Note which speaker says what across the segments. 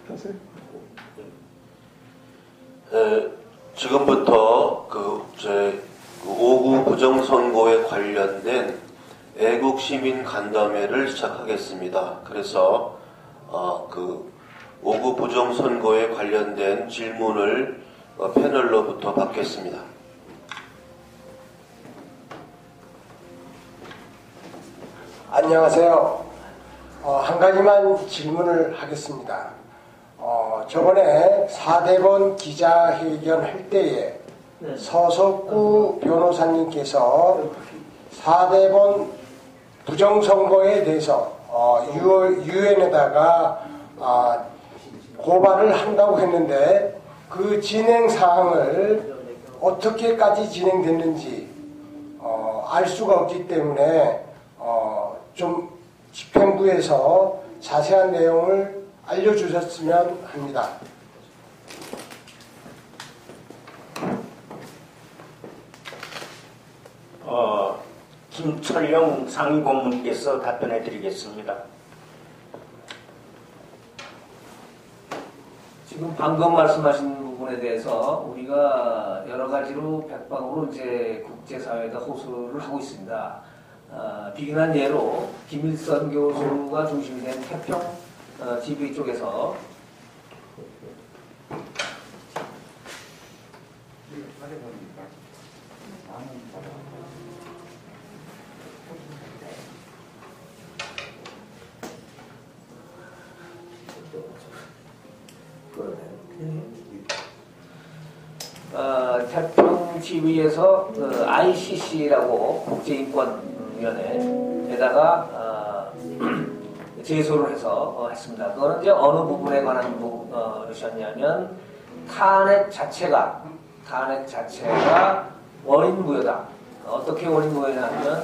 Speaker 1: 하세요.
Speaker 2: 지금부터 제 5구 부정선거에 관련된 애국시민 간담회를 시작하겠습니다. 그래서 5구 부정선거에 관련된 질문을 패널로부터 받겠습니다.
Speaker 3: 안녕하세요. 한 가지만 질문을 하겠습니다. 저번에 4대본 기자회견 할 때에 서석구 변호사님께서 4대본 부정선거에 대해서 유엔에다가 고발을 한다고 했는데 그 진행 사항을 어떻게까지 진행됐는지 알 수가 없기 때문에 좀 집행부에서 자세한 내용을 알려주셨으면 합니다.
Speaker 4: 김철영 상임고문께서 답변해 드리겠습니다.
Speaker 5: 지금 방금 말씀하신 부분에 대해서 우리가 여러 가지로 백방으로 이제 국제사회에다 호소를 하고 있습니다. 비근한 예로 김일선 교수가 중심이 된 태평 TV 쪽에서 태평 TV에서 ICC라고 국제인권위원회에다가 제소를 해서 했습니다. 그거는 이제 어느 부분에 관한 것이었냐면 탄핵 자체가 원인무효다. 어떻게 원인무효냐면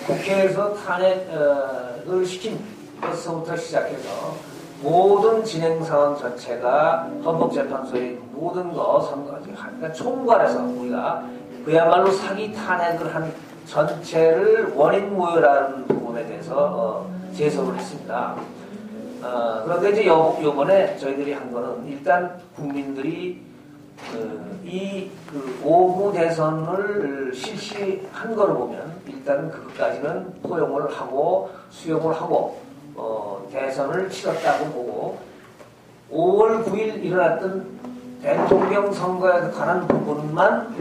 Speaker 5: 국회에서 탄핵을 시킨 것부터 시작해서 모든 진행 상황 전체가 헌법재판소의 모든 그러니까 총괄해서 우리가 그야말로 사기 탄핵을 한 전체를 원인무효라는 부분에 대해서 제소를 했습니다. 그런데 이제 요번에 저희들이 한 거는 일단 국민들이 이 5구 대선을 실시한 걸 보면 일단 그것까지는 포용을 하고 수용을 하고 대선을 치렀다고 보고 5월 9일 일어났던 대통령 선거에 관한 부분만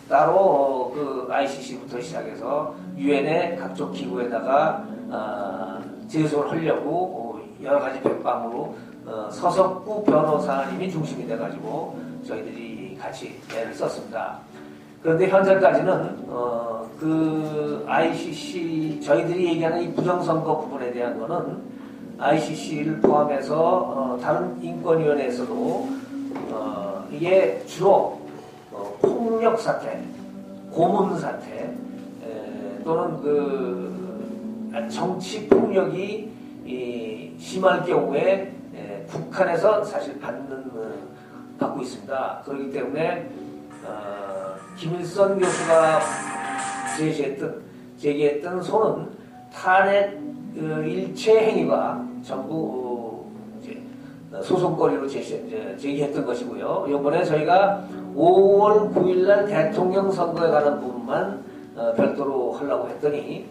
Speaker 5: 따로 그 ICC부터 시작해서 유엔의 각종 기구에다가 제소를 하려고 여러 가지 백방으로 서석구 변호사님이 중심이 돼가지고 저희들이 같이 애를 썼습니다. 그런데 현재까지는 그 ICC 저희들이 얘기하는 이 부정선거 부분에 대한 거는 ICC를 포함해서 다른 인권위원회에서도 이게 주로 폭력 사태, 고문 사태 또는 그 정치 폭력이 심할 경우에 북한에서 사실 받고 있습니다. 그렇기 때문에 김일선 교수가 제기했던 소는 탄핵 일체 행위가 전부 이제 소송거리로 제기했던 것이고요. 이번에 저희가 5월 9일날 대통령 선거에 관한 부분만 별도로 하려고 했더니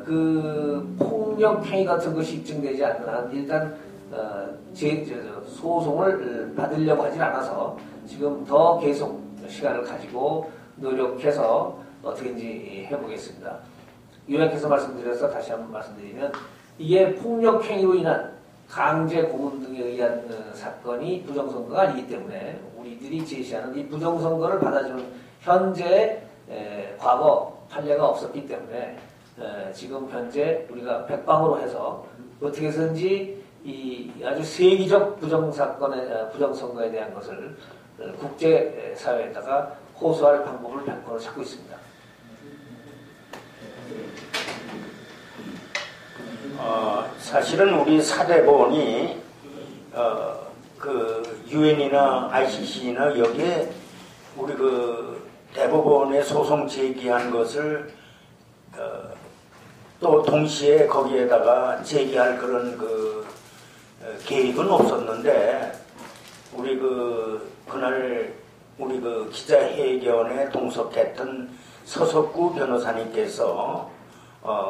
Speaker 5: 그 폭력 행위 같은 것이 입증되지 않는 한 일단 소송을 받으려고 하진 않아서 지금 더 계속 시간을 가지고 노력해서 어떻게든지 해보겠습니다. 요약해서 말씀드려서 다시 한번 말씀드리면 이게 폭력행위로 인한 강제 고문 등에 의한 사건이 부정선거가 아니기 때문에 우리들이 제시하는 이 부정선거를 받아주는 현재 과거 판례가 없었기 때문에 지금 현재 우리가 백방으로 해서 어떻게 해서든지 이 아주 세기적 부정선거에 대한 것을 국제사회에다가 호소할 방법을 백번을 찾고 있습니다.
Speaker 4: 사실은 우리 사대본이 그 유엔이나 ICC나 여기에 우리 그 대법원에 소송 제기한 것을 또 동시에 거기에다가 제기할 그런 그 계획은 없었는데 우리 그날 우리 기자회견에 동석했던 서석구 변호사님께서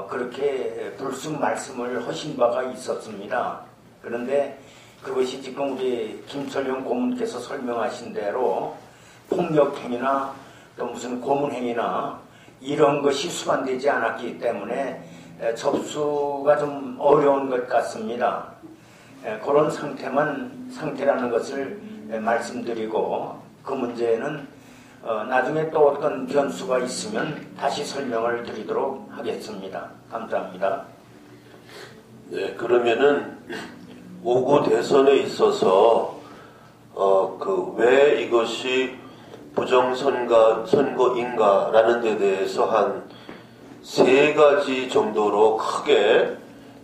Speaker 4: 그렇게 불쑥 말씀을 하신 바가 있었습니다. 그런데 그것이 지금 우리 김철용 고문께서 설명하신 대로 폭력행위나 또 무슨 고문행위나 이런 것이 수반되지 않았기 때문에 접수가 좀 어려운 것 같습니다. 그런 상태라는 것을 말씀드리고 그 문제는 나중에 또 어떤 변수가 있으면 다시 설명을 드리도록 하겠습니다. 감사합니다.
Speaker 2: 네, 그러면은 5구 대선에 있어서 왜 이것이 부정선거인가라는 데 대해서 한 3가지 정도로 크게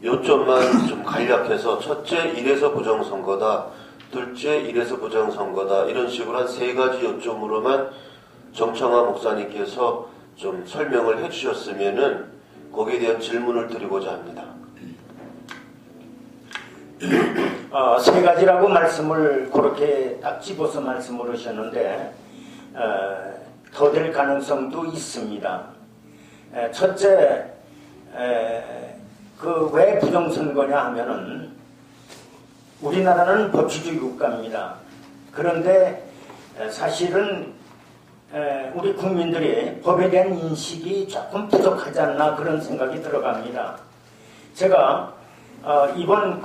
Speaker 2: 요점만 좀 간략해서 첫째, 이래서 부정선거다. 둘째, 이래서 부정선거다. 이런 식으로 한 3가지 요점으로만 정청화 목사님께서 좀 설명을 해주셨으면은 거기에 대한 질문을 드리고자 합니다.
Speaker 4: 3가지라고 말씀을 그렇게 딱 집어서 말씀을 하셨는데 더 될 가능성도 있습니다. 첫째, 왜 부정선거냐 하면은 우리나라는 법치주의 국가입니다. 그런데 사실은 우리 국민들이 법에 대한 인식이 조금 부족하지 않나 그런 생각이 들어갑니다. 제가 이번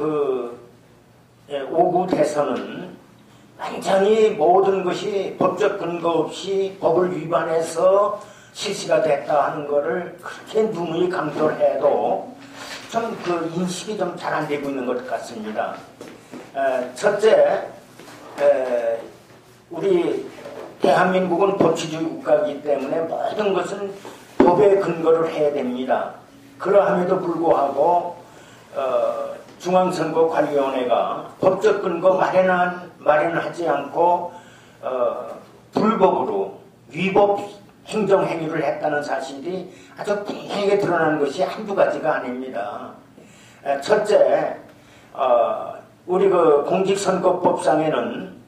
Speaker 4: 5구 대선은 완전히 모든 것이 법적 근거 없이 법을 위반해서 실시가 됐다 하는 것을 그렇게 누누이 강조를 해도 좀 인식이 좀 잘 안 되고 있는 것 같습니다. 첫째, 우리 대한민국은 법치주의 국가이기 때문에 모든 것은 법에 근거를 해야 됩니다. 그러함에도 불구하고 중앙선거관리위원회가 법적 근거 마련하지 않고 불법으로 위법 행정행위를 했다는 사실이 아주 분명하게 드러난 것이 한두 가지가 아닙니다. 첫째, 우리 공직선거법상에는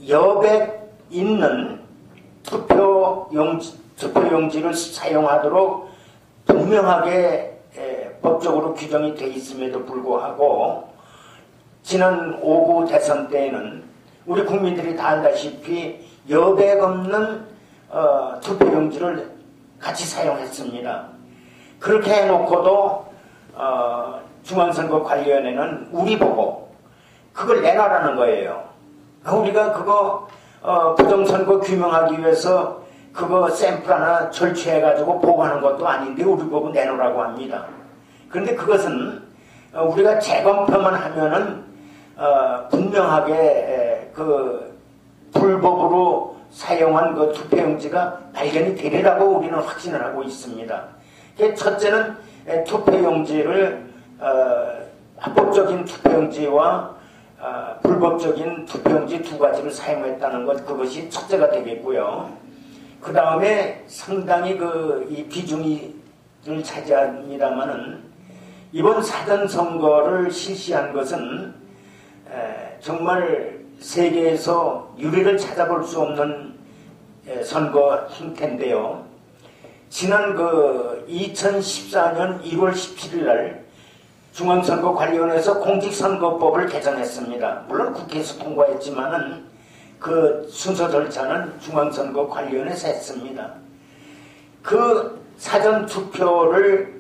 Speaker 4: 여백 있는 투표용지를 사용하도록 분명하게 법적으로 규정이 되어 있음에도 불구하고 지난 5구 대선 때에는 우리 국민들이 다 알다시피 여백 없는 투표용지를 같이 사용했습니다. 그렇게 해놓고도 중앙선거관리위원회는 우리 보고 그걸 내놔라는 거예요. 우리가 그거 부정선거 규명하기 위해서 그거 샘플 하나 절취해가지고 보고하는 것도 아닌데 우리 보고 내놓으라고 합니다. 그런데 그것은 우리가 재검표만 하면은 분명하게 불법으로 사용한 투표용지가 발견이 되리라고 우리는 확신을 하고 있습니다. 첫째는 투표용지를 합법적인 투표용지와 불법적인 투표용지 2가지를 사용했다는 것, 그것이 첫째가 되겠고요. 그 다음에 상당히 이 비중을 차지합니다만은 이번 사전선거를 실시한 것은 정말 세계에서 유례를 찾아볼 수 없는 선거 행태인데요. 지난 2014년 1월 17일 날 중앙선거관리위원회에서 공직선거법을 개정했습니다. 물론 국회에서 통과했지만은 그 순서 절차는 중앙선거관리위원회에서 했습니다. 그 사전투표를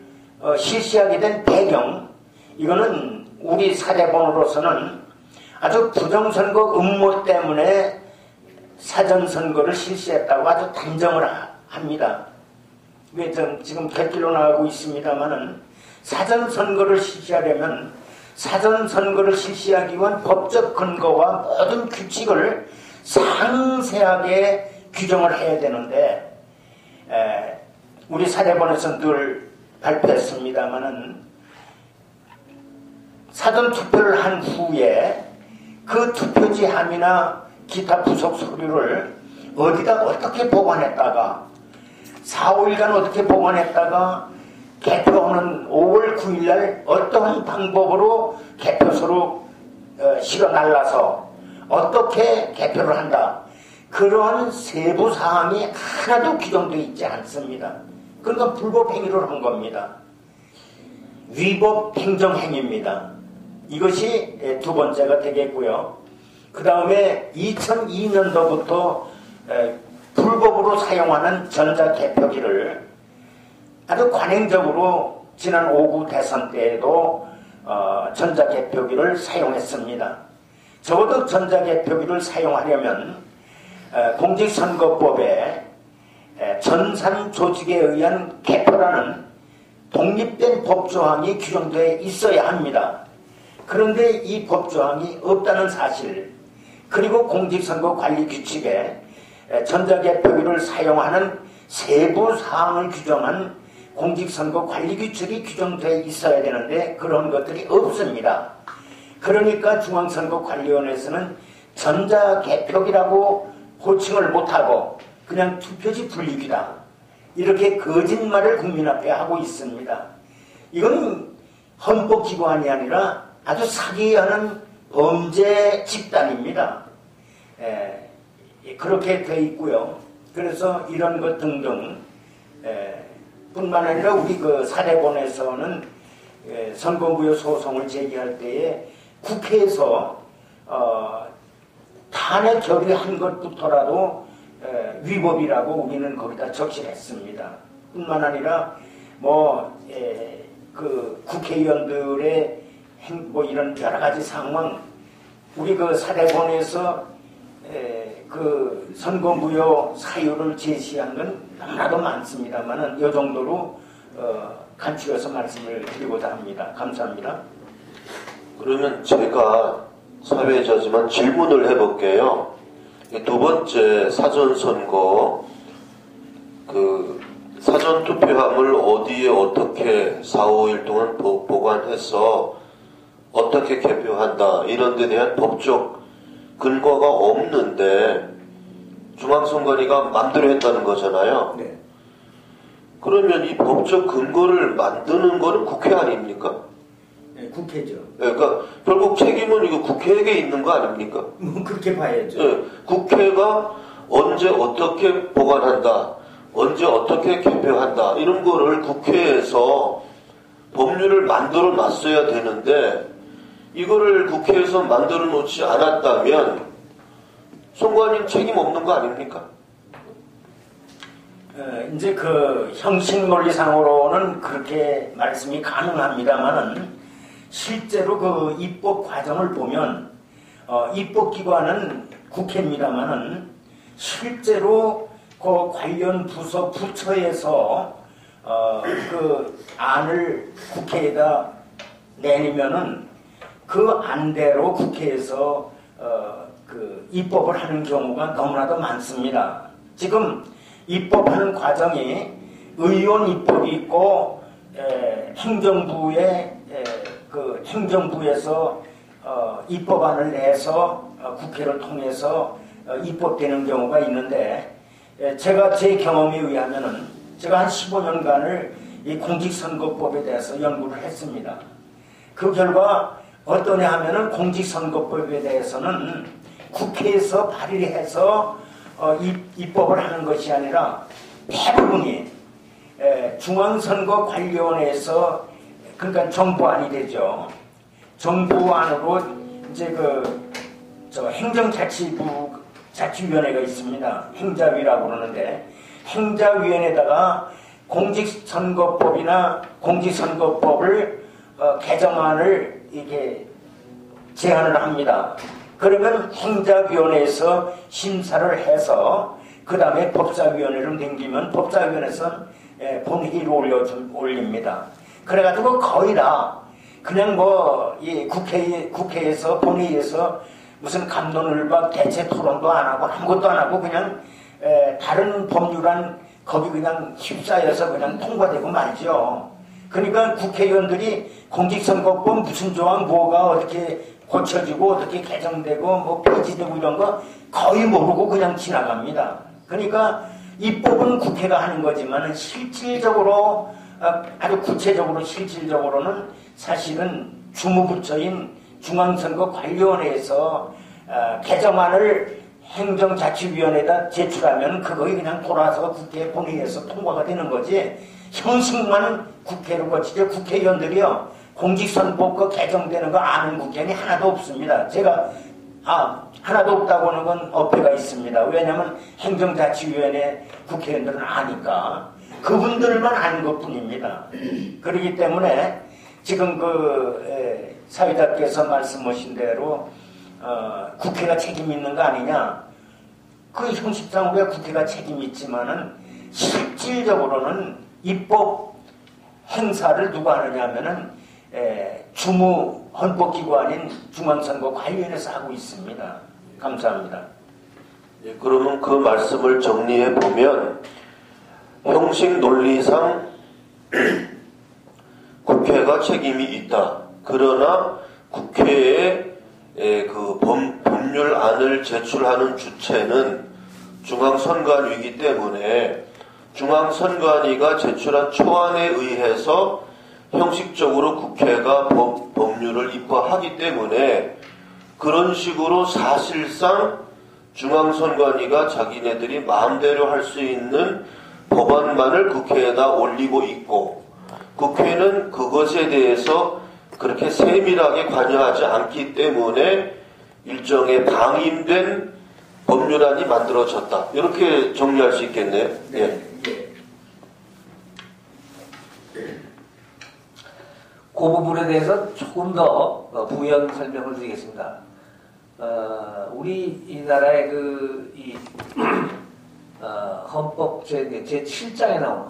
Speaker 4: 실시하게 된 배경, 이거는 우리 사대본으로서는 아주 부정선거 음모 때문에 사전선거를 실시했다고 아주 단정을 합니다. 왜 지금 객길로 나가고 있습니다만은 사전선거를 실시하려면 사전선거를 실시하기 위한 법적 근거와 모든 규칙을 상세하게 규정을 해야 되는데 우리 사대본에서 늘 발표했습니다만은 사전투표를 한 후에 그 투표지 함이나 기타 부속 서류를 어디다 어떻게 보관했다가 4, 5일간 어떻게 보관했다가 개표는 5월 9일 날 어떠한 방법으로 개표소로 실어 날라서 어떻게 개표를 한다. 그런 세부 사항이 하나도 규정되어 있지 않습니다. 그러니까 불법 행위를 한 겁니다. 위법 행정행위입니다. 이것이 두 번째가 되겠고요. 그 다음에 2002년도부터 불법으로 사용하는 전자개표기를 아주 관행적으로 지난 5구 대선 때에도 전자개표기를 사용했습니다. 적어도 전자개표기를 사용하려면 공직선거법에 전산조직에 의한 개표라는 독립된 법조항이 규정되어 있어야 합니다. 그런데 이 법조항이 없다는 사실, 그리고 공직선거관리규칙에 전자개표기를 사용하는 세부 사항을 규정한 공직선거관리규칙이 규정되어 있어야 되는데 그런 것들이 없습니다. 그러니까 중앙선거관리위원회에서는 전자개표기라고 호칭을 못하고 그냥 투표지 분리기다, 이렇게 거짓말을 국민 앞에 하고 있습니다. 이건 헌법기관이 아니라 아주 사기하는 범죄 집단입니다. 그렇게 되어 있고요. 그래서 이런 것 등등 뿐만 아니라 우리 그 사대본에서는 선거무효 소송을 제기할 때에 국회에서 탄핵 결의한 것부터라도 위법이라고 우리는 거기다 적시했습니다. 뿐만 아니라 그 국회의원들의 이런 여러 가지 상황, 우리 그 사대본에서 그 선거무효 사유를 제시한 건 너무나도 많습니다만은 이 정도로 간추려서 말씀을 드리고자 합니다. 감사합니다.
Speaker 2: 그러면 제가 사회자지만 질문을 해볼게요. 두 번째 사전선거, 그 사전투표함을 어디에 어떻게 4, 5일 동안 보관해서 어떻게 개표한다, 이런 데 대한 법적 근거가 없는데 중앙선관위가 맘대로 했다는 거잖아요.
Speaker 4: 네.
Speaker 2: 그러면 이 법적 근거를 만드는 거는 국회 아닙니까?
Speaker 4: 네, 국회죠.
Speaker 2: 네, 그러니까 결국 책임은 이거 국회에게 있는 거 아닙니까?
Speaker 4: 그렇게 봐야죠.
Speaker 2: 네, 국회가 언제 어떻게 보관한다, 언제 어떻게 개표한다, 이런 거를 국회에서 법률을 만들어 놨어야 되는데 이거를 국회에서 만들어 놓지 않았다면 선관위 책임 없는 거 아닙니까?
Speaker 4: 이제 그 형식 논리상으로는 그렇게 말씀이 가능합니다만은 실제로 그 입법 과정을 보면 입법기관은 국회입니다만은 실제로 그 관련 부서 부처에서 그 안을 국회에다 내리면은 그 안대로 국회에서 그 입법을 하는 경우가 너무나도 많습니다. 지금 입법하는 과정이 의원 입법이 있고 행정부의 그 행정부에서 입법안을 내서 국회를 통해서 입법되는 경우가 있는데 제가 제 경험에 의하면은 제가 한 15년간을 이 공직선거법에 대해서 연구를 했습니다. 그 결과 어떠냐 하면은 공직선거법에 대해서는 국회에서 발의를 해서 입법을 하는 것이 아니라 대부분이 중앙선거관리위원회에서, 그러니까 정부안이 되죠. 정부안으로 이제 행정자치부 자치위원회가 있습니다. 행자위라고 그러는데 행자위원회에다가 공직선거법이나 공직선거법을 개정안을 이렇게 제안을 합니다. 그러면 행자위원회에서 심사를 해서 그 다음에 법사위원회로 넘기면 법사위원회에서 본회의로 올립니다. 그래가지고 거의 다 그냥 국회에서 본회의에서 무슨 갑론을박 대체 토론도 안 하고 아무것도 안 하고 그냥 다른 법률안 거기 그냥 휩싸여서 그냥 통과되고 말죠. 그러니까 국회의원들이 공직선거법 무슨 조항 뭐가 어떻게 고쳐지고 어떻게 개정되고 폐지되고 이런 거 거의 모르고 그냥 지나갑니다. 그러니까 입법은 국회가 하는 거지만 실질적으로 아주 구체적으로 실질적으로는 사실은 주무부처인 중앙선거관리위원회에서 개정안을 행정자치위원회에다 제출하면 그거에 그냥 돌아서 국회 본회의에서 통과가 되는 거지. 현승만 국회로 거치죠. 국회의원들이요 공직선거법 개정되는 거 아는 국회의원이 하나도 없습니다. 제가 하나도 없다고 하는 건 어폐가 있습니다. 왜냐하면 행정자치위원회 국회의원들은 아니까 그분들만 아는 것뿐입니다. 그렇기 때문에 지금 사회자께서 말씀하신 대로 국회가 책임 있는 거 아니냐. 그 형식상으로 국회가 책임 있지만은 실질적으로는 입법 행사를 누가 하느냐 하면은 주무 헌법기관인 중앙선거관리위원회에서 하고 있습니다. 감사합니다.
Speaker 2: 예, 그러면 그 말씀을 정리해 보면 형식 논리상 국회가 책임이 있다. 그러나 국회에 그 법률안을 제출하는 주체는 중앙선관위이기 때문에 중앙선관위가 제출한 초안에 의해서 형식적으로 국회가 법률을 입법하기 때문에 그런 식으로 사실상 중앙선관위가 자기네들이 마음대로 할 수 있는 법안만을 국회에다 올리고 있고 국회는 그것에 대해서 그렇게 세밀하게 관여하지 않기 때문에 일종의 방임된 법률안이 만들어졌다. 이렇게 정리할 수 있겠네요. 예.
Speaker 5: 그 부분에 대해서 조금 더 부연 설명을 드리겠습니다. 우리나라의 헌법 제7장에 나오는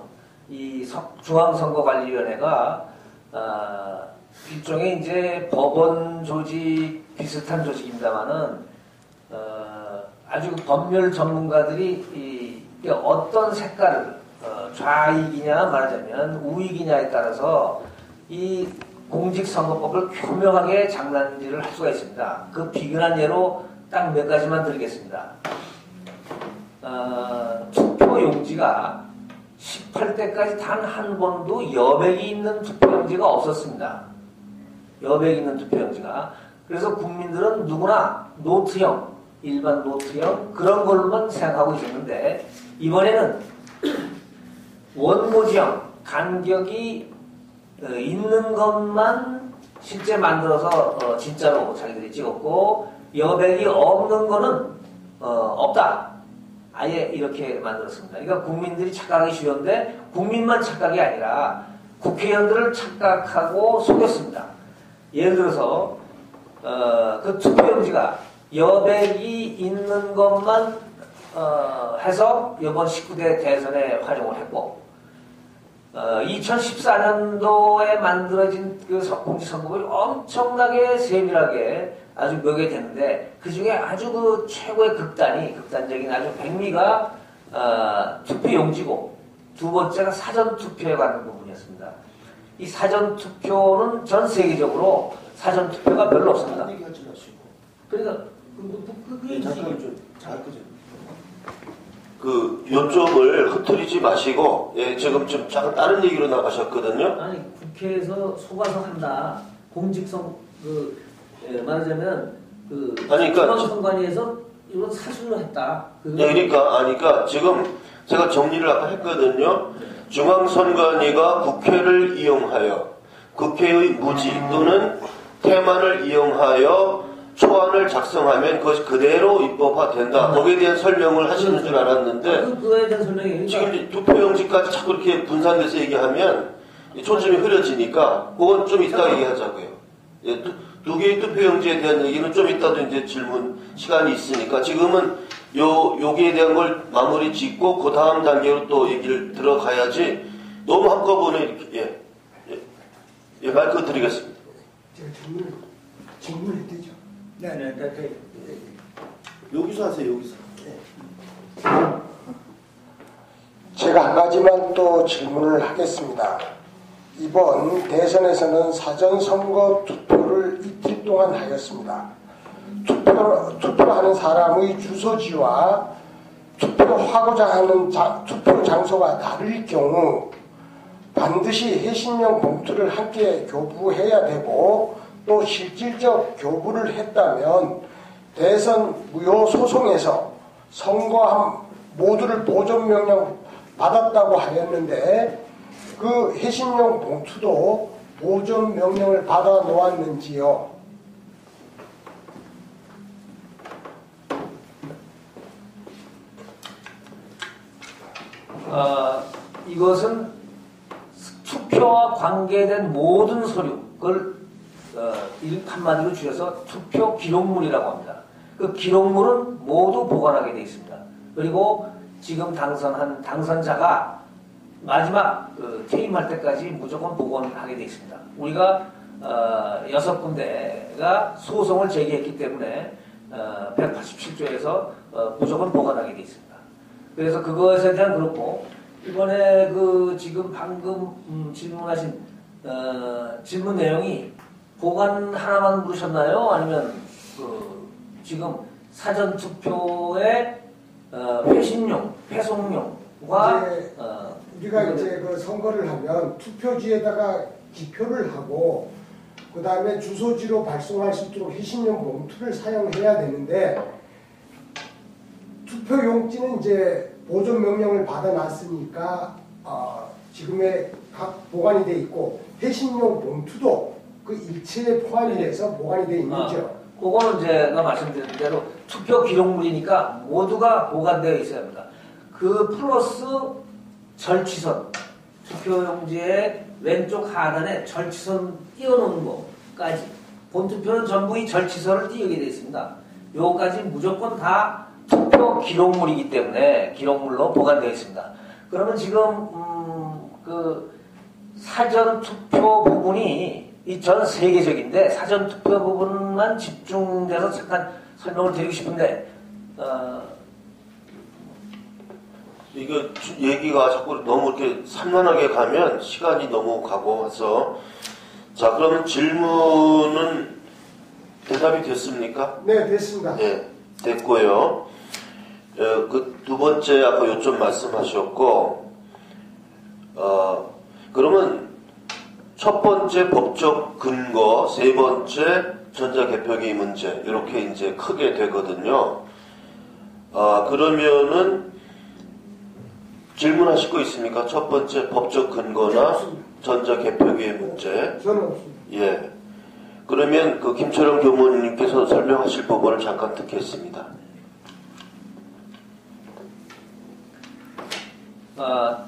Speaker 5: 이 중앙선거관리위원회가 일종의 이제 법원 조직 비슷한 조직입니다만은 아주 법률 전문가들이 어떤 색깔을 좌익이냐 말하자면 우익이냐에 따라서 이 공직선거법을 교묘하게 장난질을 할 수가 있습니다. 그 비근한 예로 딱 몇 가지만 드리겠습니다. 투표용지가 18대까지 단 한 번도 여백이 있는 투표용지가 없었습니다. 여백이 있는 투표용지가. 그래서 국민들은 누구나 노트형, 일반 노트형 그런 걸로만 생각하고 있었는데 이번에는 원고지형, 간격이 있는 것만 실제 만들어서 진짜로 자기들이 찍었고 여백이 없는 거는 없다. 아예 이렇게 만들었습니다. 그러니까 국민들이 착각하기 쉬운데 국민만 착각이 아니라 국회의원들을 착각하고 속였습니다. 예를 들어서 그 투표용지가 여백이 있는 것만 해서 이번 19대 대선에 활용을 했고 2014년도에 만들어진 그 공직선거법이 엄청나게 세밀하게 아주 묘기됐는데 그 중에 아주 그 최고의 극단적인 아주 백미가 투표용지고 두 번째가 사전투표에 관한 부분이었습니다. 이 사전투표는 전 세계적으로 사전투표가 별로 없습니다. 그러니까
Speaker 2: 요점을 흐트리지 마시고, 예, 지금 좀 잠깐 다른 얘기로 나가셨거든요.
Speaker 5: 아니, 국회에서 속아서 한다. 말하자면, 중앙선관위에서 이건 사실로 했다.
Speaker 2: 예, 그러니까, 지금 제가 정리를 아까 했거든요. 중앙선관위가 국회를 이용하여, 국회의 무지 또는 태만을 이용하여 초안을 작성하면 그것이 그대로 입법화된다. 거기에 대한 설명을 하시는 줄 알았는데
Speaker 5: 그거에 대한 설명이
Speaker 2: 지금 투표용지까지 자꾸 이렇게 분산돼서 얘기하면 초점이 흐려지니까 그건 좀 이따 얘기하자고요. 예, 두 개의 투표용지에 대한 얘기는 좀 이따도 이제 질문 시간이 있으니까 지금은 여기에 대한 걸 마무리 짓고 그 다음 단계로 또 얘기를 들어가야지 너무 한꺼번에 이렇게 마이크 드리겠습니다.
Speaker 3: 제가 질문해도 되죠?
Speaker 4: 네.
Speaker 2: 여기서 하세요, 여기서.
Speaker 3: 제가 한 가지만 또 질문을 하겠습니다. 이번 대선에서는 사전선거 투표를 이틀 동안 하였습니다. 투표하는 사람의 주소지와 투표하고자 하는 투표 장소가 다를 경우 반드시 해신용 봉투를 함께 교부해야 되고 또 실질적 교부를 했다면 대선 무효 소송에서 선거함 모두를 보존명령 받았다고 하였는데 그 해신용 봉투도 보존명령을 받아 놓았는지요?
Speaker 5: 이것은 투표와 관계된 모든 서류, 그걸 한마디로 줄여서 투표 기록물이라고 합니다. 그 기록물은 모두 보관하게 되어 있습니다. 그리고 지금 당선한 당선자가 마지막 퇴임할 때까지 무조건 복원하게 되어 있습니다. 우리가 6군데가 소송을 제기했기 때문에 187조에서 무조건 보관하게 되어 있습니다. 그래서 그것에 대한 그렇고 이번에 지금 방금 질문하신 질문 내용이 보관 하나만 물으셨나요? 아니면 지금 사전 투표의 회신용, 회송용과
Speaker 3: 우리가 이제 그 선거를 하면 투표지에다가 기표를 하고 그 다음에 주소지로 발송할 수 있도록 회신용 봉투를 사용해야 되는데 투표용지는 이제 보존 명령을 받아놨으니까 지금의 각 보관이 돼 있고 회신용 봉투도 그 일체에 포함이 돼서 보관이 돼 있는지요.
Speaker 5: 그거는 제가 말씀드린 대로 투표 기록물이니까 모두가 보관되어 있어야 합니다. 그 플러스 절취선, 투표용지의 왼쪽 하단에 절취선 띄워놓는 것까지 본투표는 전부 이 절취선을 띄우게 되어 있습니다. 요거까지 무조건 다 투표 기록물이기 때문에 기록물로 보관되어 있습니다. 그러면 지금 그 사전 투표 부분이 이 전 세계적인데 사전 투표 부분만 집중돼서 잠깐 설명을 드리고 싶은데
Speaker 2: 이거 얘기가 자꾸 너무 이렇게 산만하게 가면 시간이 너무 가고 해서 자 그러면 질문은 대답이 됐습니까?
Speaker 3: 네, 됐습니다.
Speaker 2: 네, 됐고요. 그 두 번째 아까 요점 말씀하셨고 그러면 첫 번째 법적 근거, 세 번째 전자개표기 문제 이렇게 이제 크게 되거든요. 그러면은 질문하실 거 있습니까? 첫 번째 법적 근거나 전자개표기의 문제.
Speaker 3: 저는 없습니다.
Speaker 2: 예. 그러면 그 김철영 교무님께서 설명하실 부분을 잠깐 듣겠습니다.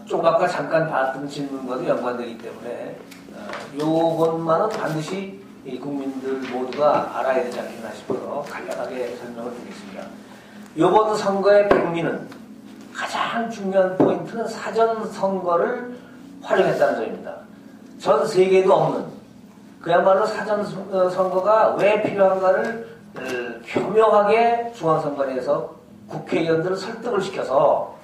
Speaker 5: 좀 아까 잠깐 봤던 질문과도 연관되기 때문에 요것만은 반드시 이 국민들 모두가 알아야 되지 않겠나 싶어서 간략하게 설명을 드리겠습니다. 이번 선거의 백미는 가장 중요한 포인트는 사전 선거를 활용했다는 점입니다. 전 세계에도 없는 그야말로 사전 선거가 왜 필요한가를 교묘하게 중앙선관위에서 국회의원들을 설득을 시켜서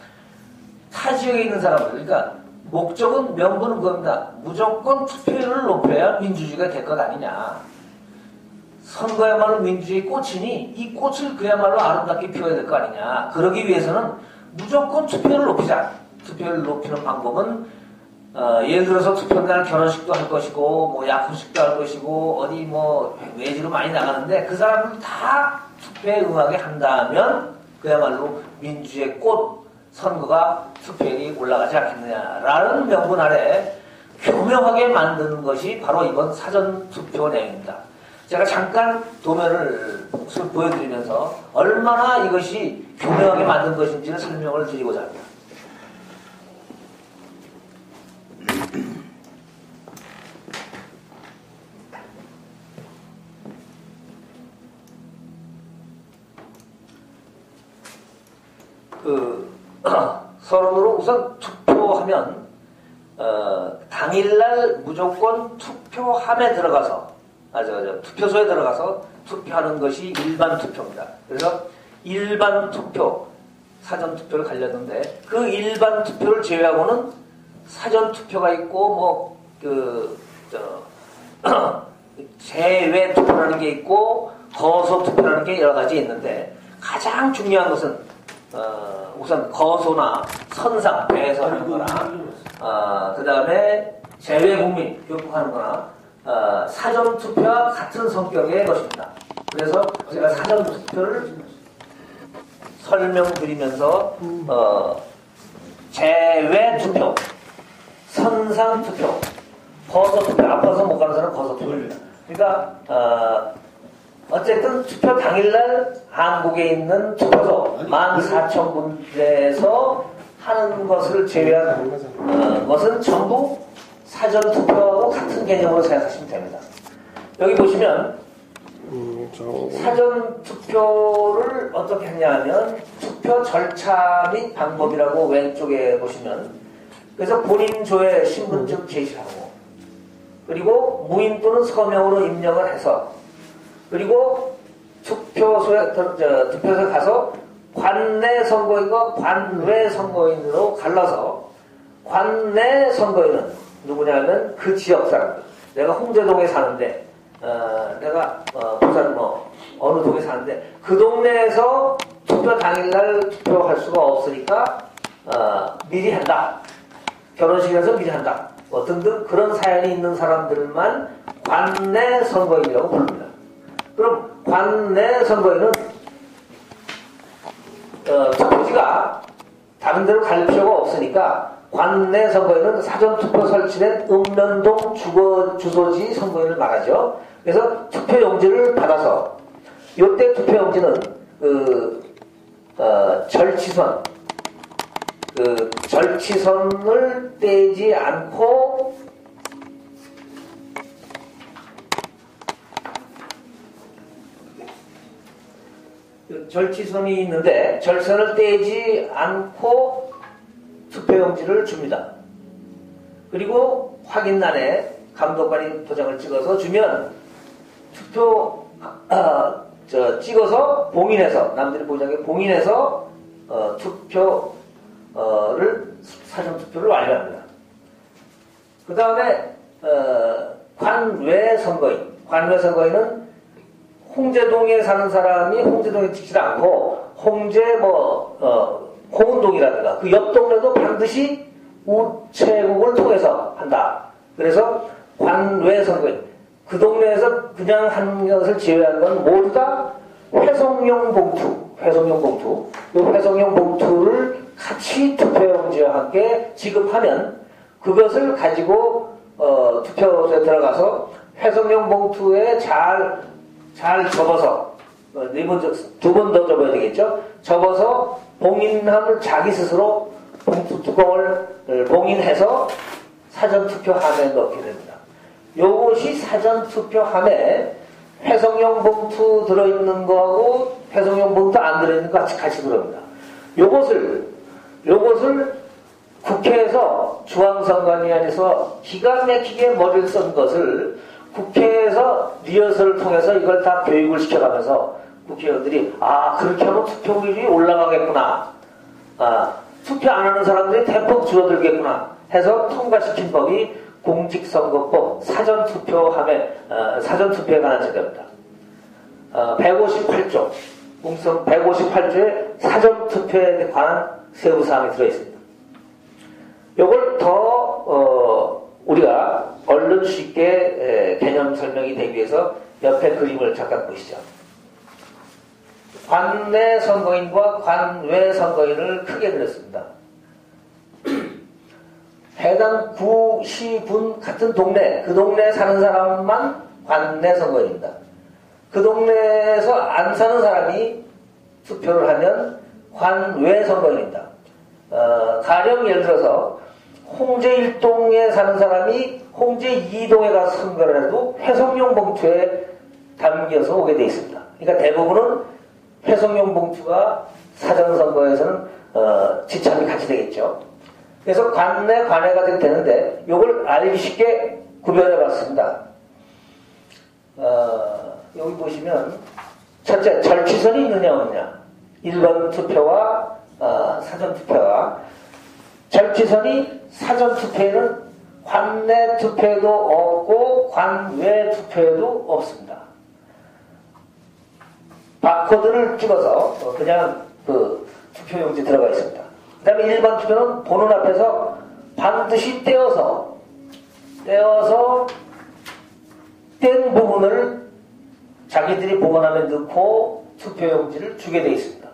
Speaker 5: 타 지역에 있는 사람들, 그러니까 목적은 명분은 그겁니다. 무조건 투표율을 높여야 민주주의가 될 것 아니냐. 선거야말로 민주주의 꽃이니 이 꽃을 그야말로 아름답게 피워야 될 거 아니냐. 그러기 위해서는 무조건 투표율을 높이자. 투표율을 높이는 방법은 예를 들어서 투표날 결혼식도 할 것이고 뭐 약혼식도 할 것이고 어디 뭐 외지로 많이 나가는데 그 사람들 다 투표에 응하게 한다면 그야말로 민주주의의 꽃 선거가 투표율이 올라가지 않겠느냐라는 명분 아래 교묘하게 만드는 것이 바로 이번 사전투표 내용입니다. 제가 잠깐 도면을 보여드리면서 얼마나 이것이 교묘하게 만든 것인지를 설명을 드리고자 합니다. 서론으로 우선 투표하면 당일날 무조건 투표함에 들어가서 투표소에 들어가서 투표하는 것이 일반 투표입니다. 그래서 일반 투표, 사전 투표를 갈렸는데 그 일반 투표를 제외하고는 사전 투표가 있고 제외 투표라는 게 있고 거소 투표라는 게 여러 가지 있는데 가장 중요한 것은 우선 거소나 선상, 배에서 하는 거나, 그 다음에 재외국민 교육하는 거나, 사전투표와 같은 성격의 것입니다. 그래서 제가 사전투표를 설명드리면서, 재외투표, 선상투표, 거소투표, 아파서 못 가는 사람은 거소투표입니다. 그러니까, 어쨌든 투표 당일날 한국에 있는 투표소 14,000군데에서 하는 것을 제외한 것은 전부 사전투표하고 같은 개념으로 생각하시면 됩니다. 여기 보시면 사전투표를 어떻게 했냐면 투표 절차 및 방법이라고 왼쪽에 보시면 그래서 본인 조회 신분증 제시하고 그리고 무인 또는 서명으로 입력을 해서 그리고 투표소에 가서 관내 선거인과 관외 선거인으로 갈라서 관내 선거인은 누구냐면 그 지역 사람들. 내가 홍제동에 사는데 내가 부산 어느 동에 사는데 그 동네에서 투표 당일날 투표할 수가 없으니까 미리 한다. 결혼식에서 미리 한다. 등등 그런 사연이 있는 사람들만 관내 선거인이라고 부릅니다. 그럼 관내 선거인은 투표지가 다른 데로 갈 필요가 없으니까 관내 선거인은 사전투표 설치된 읍면동 주소지 선거인을 말하죠. 그래서 투표용지를 받아서 이때 투표용지는 절치선을 떼지 않고 절치선이 있는데 절선을 떼지 않고 투표용지를 줍니다. 그리고 확인란에 감독관이 도장을 찍어서 주면 찍어서 봉인해서 남들이 보지 않게 봉인해서 사전투표를 완료합니다. 그 다음에 관외 선거인은 홍제동에 사는 사람이 홍제동에 찍지 않고 홍은동이라든가 그 옆 동네도 반드시 우체국을 통해서 한다. 그래서 관외 선거인 그 동네에서 그냥 하는 것을 제외한 건 모두 다 회송용 봉투 이 회송용 봉투를 같이 투표용지와 함께 지급하면 그것을 가지고 투표소에 들어가서 회송용 봉투에 잘 접어서 두 번 더 접어야 되겠죠. 접어서 봉인함을 자기 스스로 봉투 뚜껑을 봉인해서 사전투표함에 넣게 됩니다. 요것이 사전투표함에 회송용 봉투 들어있는 거하고 회송용 봉투 안 들어있는 거 같이 들어옵니다. 요것을 국회에서 중앙선관위원회에서 기가 막히게 머리를 쓴 것을 국회에서 리허설을 통해서 이걸 다 교육을 시켜가면서 국회의원들이 그렇게 하면 투표율이 올라가겠구나. 투표 안 하는 사람들이 대폭 줄어들겠구나 해서 통과시킨 법이 공직선거법 사전투표에 관한 제도입니다. 158조 공성 158조에 사전투표에 관한 세부사항이 들어있습니다. 이걸 더 우리가 얼른 쉽게 개념 설명이 되기 위해서 옆에 그림을 잠깐 보시죠. 관내 선거인과 관외 선거인을 크게 그렸습니다. 해당 구, 시, 군 같은 동네, 그 동네에 사는 사람만 관내 선거인입니다. 그 동네에서 안 사는 사람이 투표를 하면 관외 선거인입니다. 가령 예를 들어서 홍제 1동에 사는 사람이 홍제 2동에 가서 선거를 해도 회송용 봉투에 담겨서 오게 되어 있습니다. 그러니까 대부분은 회송용 봉투가 사전선거에서는 지참이 같이 되겠죠. 그래서 관내, 관외가 되는데 이걸 알기 쉽게 구별해 봤습니다. 여기 보시면 첫째, 절취선이 있느냐 없느냐. 1번 투표와 사전투표와 절취선이 사전투표에는 관내 투표에도 없고 관외 투표에도 없습니다. 바코드를 찍어서 그냥 투표용지 들어가 있습니다. 그 다음에 일반 투표는 보는 앞에서 반드시 떼어서 뗀 부분을 자기들이 보관함에 넣고 투표용지를 주게 되어 있습니다.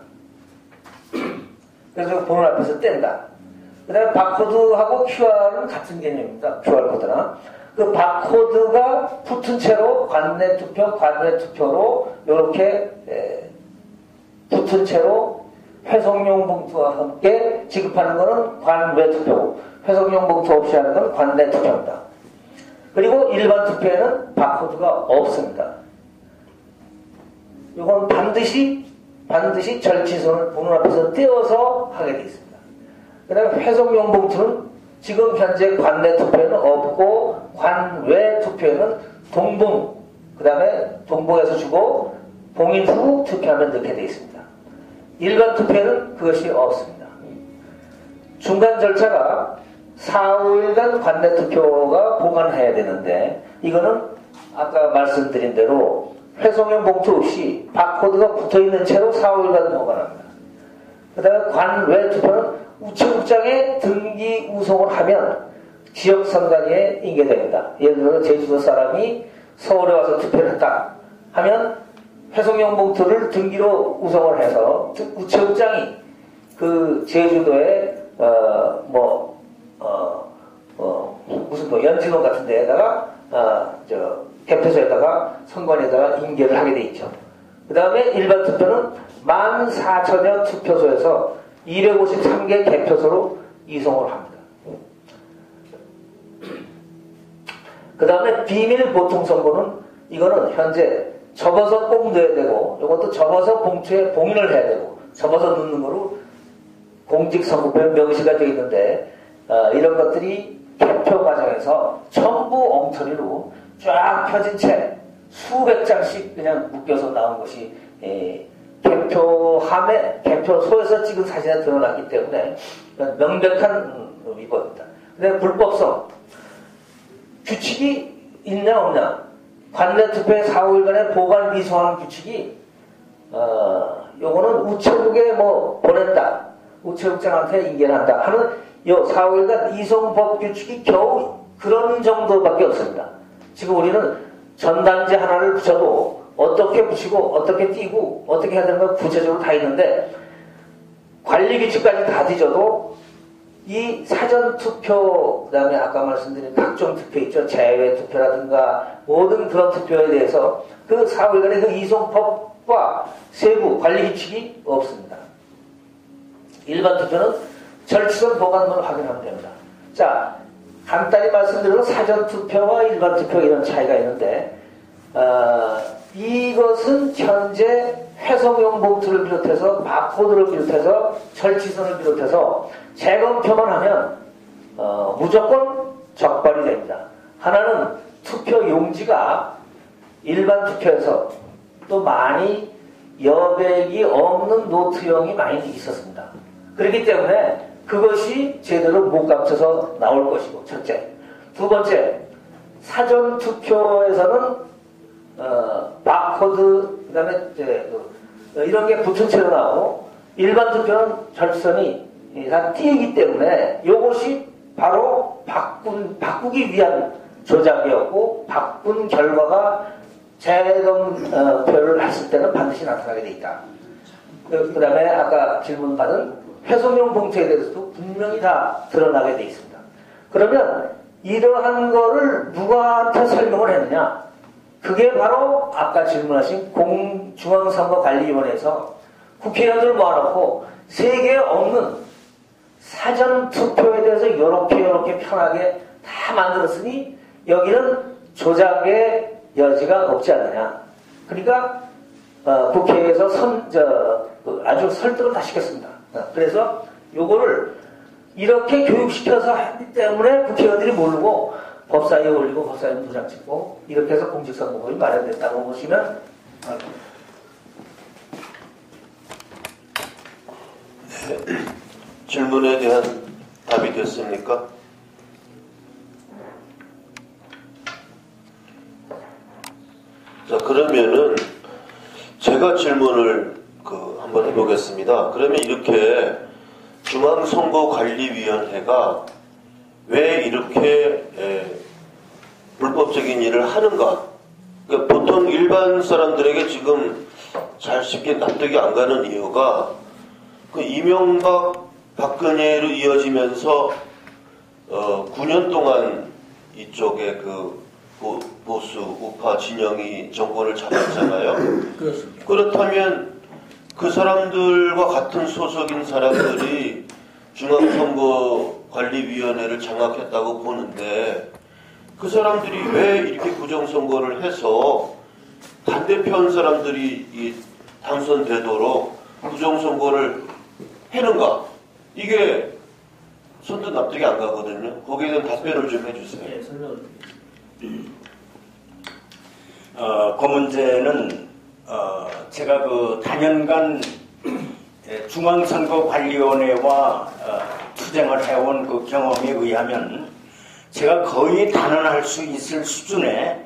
Speaker 5: 그래서 보는 앞에서 뗀다. 그 다음에 바코드하고 QR은 같은 개념입니다. QR코드나. 그 바코드가 붙은 채로 관내 투표로 이렇게 붙은 채로 회송용 봉투와 함께 지급하는 것은 관외 투표고 회송용 봉투 없이 하는 것은 관내 투표입니다. 그리고 일반 투표에는 바코드가 없습니다. 이건 반드시 절취선을 보는 앞에서 떼어서 하게 되어 있습니다. 그 다음에 회송용 봉투는 지금 현재 관내 투표에는 없고 관외 투표에는 동봉, 그 다음에 동봉에서 주고 봉인 후 투표하면 넣게 되어 있습니다. 일반 투표에는 그것이 없습니다. 중간 절차가 4, 5일간 관내 투표가 보관해야 되는데 이거는 아까 말씀드린 대로 회송용 봉투 없이 바코드가 붙어있는 채로 4, 5일간 보관합니다. 그 다음에 관외 투표는 우체국장에 등기 우송을 하면 지역선관위에 인계됩니다. 예를 들어 제주도 사람이 서울에 와서 투표를 했다 하면 회송용 봉투를 등기로 우송을 해서 우체국장이 그 제주도에 무슨 연진원 같은 데에다가 개표소에다가 선관위에다가 인계를 하게 돼 있죠. 그 다음에 일반 투표는 14,000여 투표소에서 253개 개표소로 이송을 합니다. 그 다음에 비밀 보통선거는 이거는 현재 접어서 꼭 넣어야 되고 이것도 접어서 봉투에 봉인을 해야 되고 접어서 넣는 거로 공직선거표에 명시가 되어 있는데 이런 것들이 개표 과정에서 전부 엉터리로 쫙 펴진 채 수백 장씩 그냥 묶여서 나온 것이 개표소에서 찍은 사진에 드러났기 때문에 명백한 위법입니다. 근데 불법성 규칙이 있냐 없냐 관내 투표에 4, 5일간의 보관 위송하는 규칙이 요거는 우체국에 보냈다 우체국장한테 인계를 한다 하는 요 4, 5일간 이송법 규칙이 겨우 그런 정도밖에 없습니다. 지금 우리는 전단지 하나를 붙여도 어떻게 붙이고 어떻게 띄고 어떻게 해야 되는 건 구체적으로 다 있는데 관리 규칙까지 다 뒤져도 이 사전 투표 그다음에 아까 말씀드린 각종 투표 있죠. 제외 투표라든가 모든 그런 투표에 대해서 그 4, 5일간의 그 이송법과 세부 관리 규칙이 없습니다. 일반 투표는 절취선 보관문을 확인하면 됩니다. 자, 간단히 말씀드려도 사전 투표와 일반 투표 이런 차이가 있는데 이것은 현재 회송용 봉투를 비롯해서 바코드를 비롯해서 절취선을 비롯해서 재검표만 하면 무조건 적발이 됩니다. 하나는 투표 용지가 일반 투표에서 또 많이 여백이 없는 노트형이 많이 있었습니다. 그렇기 때문에 그것이 제대로 못 감춰서 나올 것이고 첫째. 두 번째, 사전 투표에서는 바코드 그다음에 이런 게 붙은 채로 나오고 일반 투표는 절선이 다 띄기 때문에 이것이 바로 바꾸기 위한 조작이었고 바꾼 결과가 재검표를 했을 때는 반드시 나타나게 돼 있다. 그 다음에 아까 질문 받은 회송용 봉투에 대해서도 분명히 다 드러나게 돼 있습니다. 그러면 이러한 거를 누구한테 설명을 했느냐? 그게 바로 아까 질문하신 중앙선거관리위원회에서 국회의원들을 모아놓고 세계에 없는 사전 투표에 대해서 이렇게 편하게 다 만들었으니 여기는 조작의 여지가 없지 않느냐. 그러니까 국회에서 아주 설득을 다 시켰습니다. 그래서 요거를 이렇게 교육시켜서 했기 때문에 국회의원들이 모르고 법사위에 올리고 법사위에 도장 찍고 이렇게 해서 공직선거법이 마련됐다고 보시면
Speaker 2: 질문에 대한 답이 됐습니까? 자, 그러면은 제가 질문을 한번 해보겠습니다. 그러면 이렇게 중앙선거관리위원회가 왜 이렇게 불법적인 일을 하는가? 그러니까 보통 일반 사람들에게 지금 잘 쉽게 납득이 안 가는 이유가 그 이명박 박근혜로 이어지면서 9년 동안 이쪽에 그 보수 우파 진영이 정권을 잡았잖아요.
Speaker 5: 그렇습니다.
Speaker 2: 그렇다면 그 사람들과 같은 소속인 사람들이 중앙선거관리위원회를 장악했다고 보는데 그 사람들이 왜 이렇게 부정선거를 해서 반대편 사람들이 당선되도록 부정선거를 해는가? 이게 선뜻 납득이 안 가거든요. 거기에 대한 답변을 좀 해주세요.
Speaker 5: 네, 설명을 드리겠습니다.
Speaker 4: 그 문제는 제가 그 단연간 중앙선거관리위원회와 투쟁을 해온 그 경험에 의하면 제가 거의 단언할 수 있을 수준의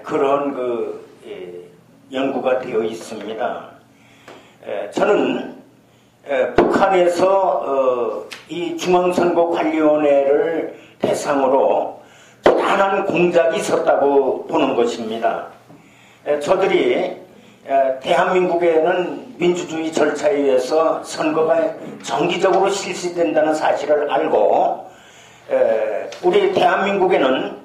Speaker 4: 그런 그 연구가 되어 있습니다. 저는 북한에서 이 중앙선거관리위원회를 대상으로 대단한 공작이 있었다고 보는 것입니다. 저들이 대한민국에는 민주주의 절차에 의해서 선거가 정기적으로 실시된다는 사실을 알고 우리 대한민국에는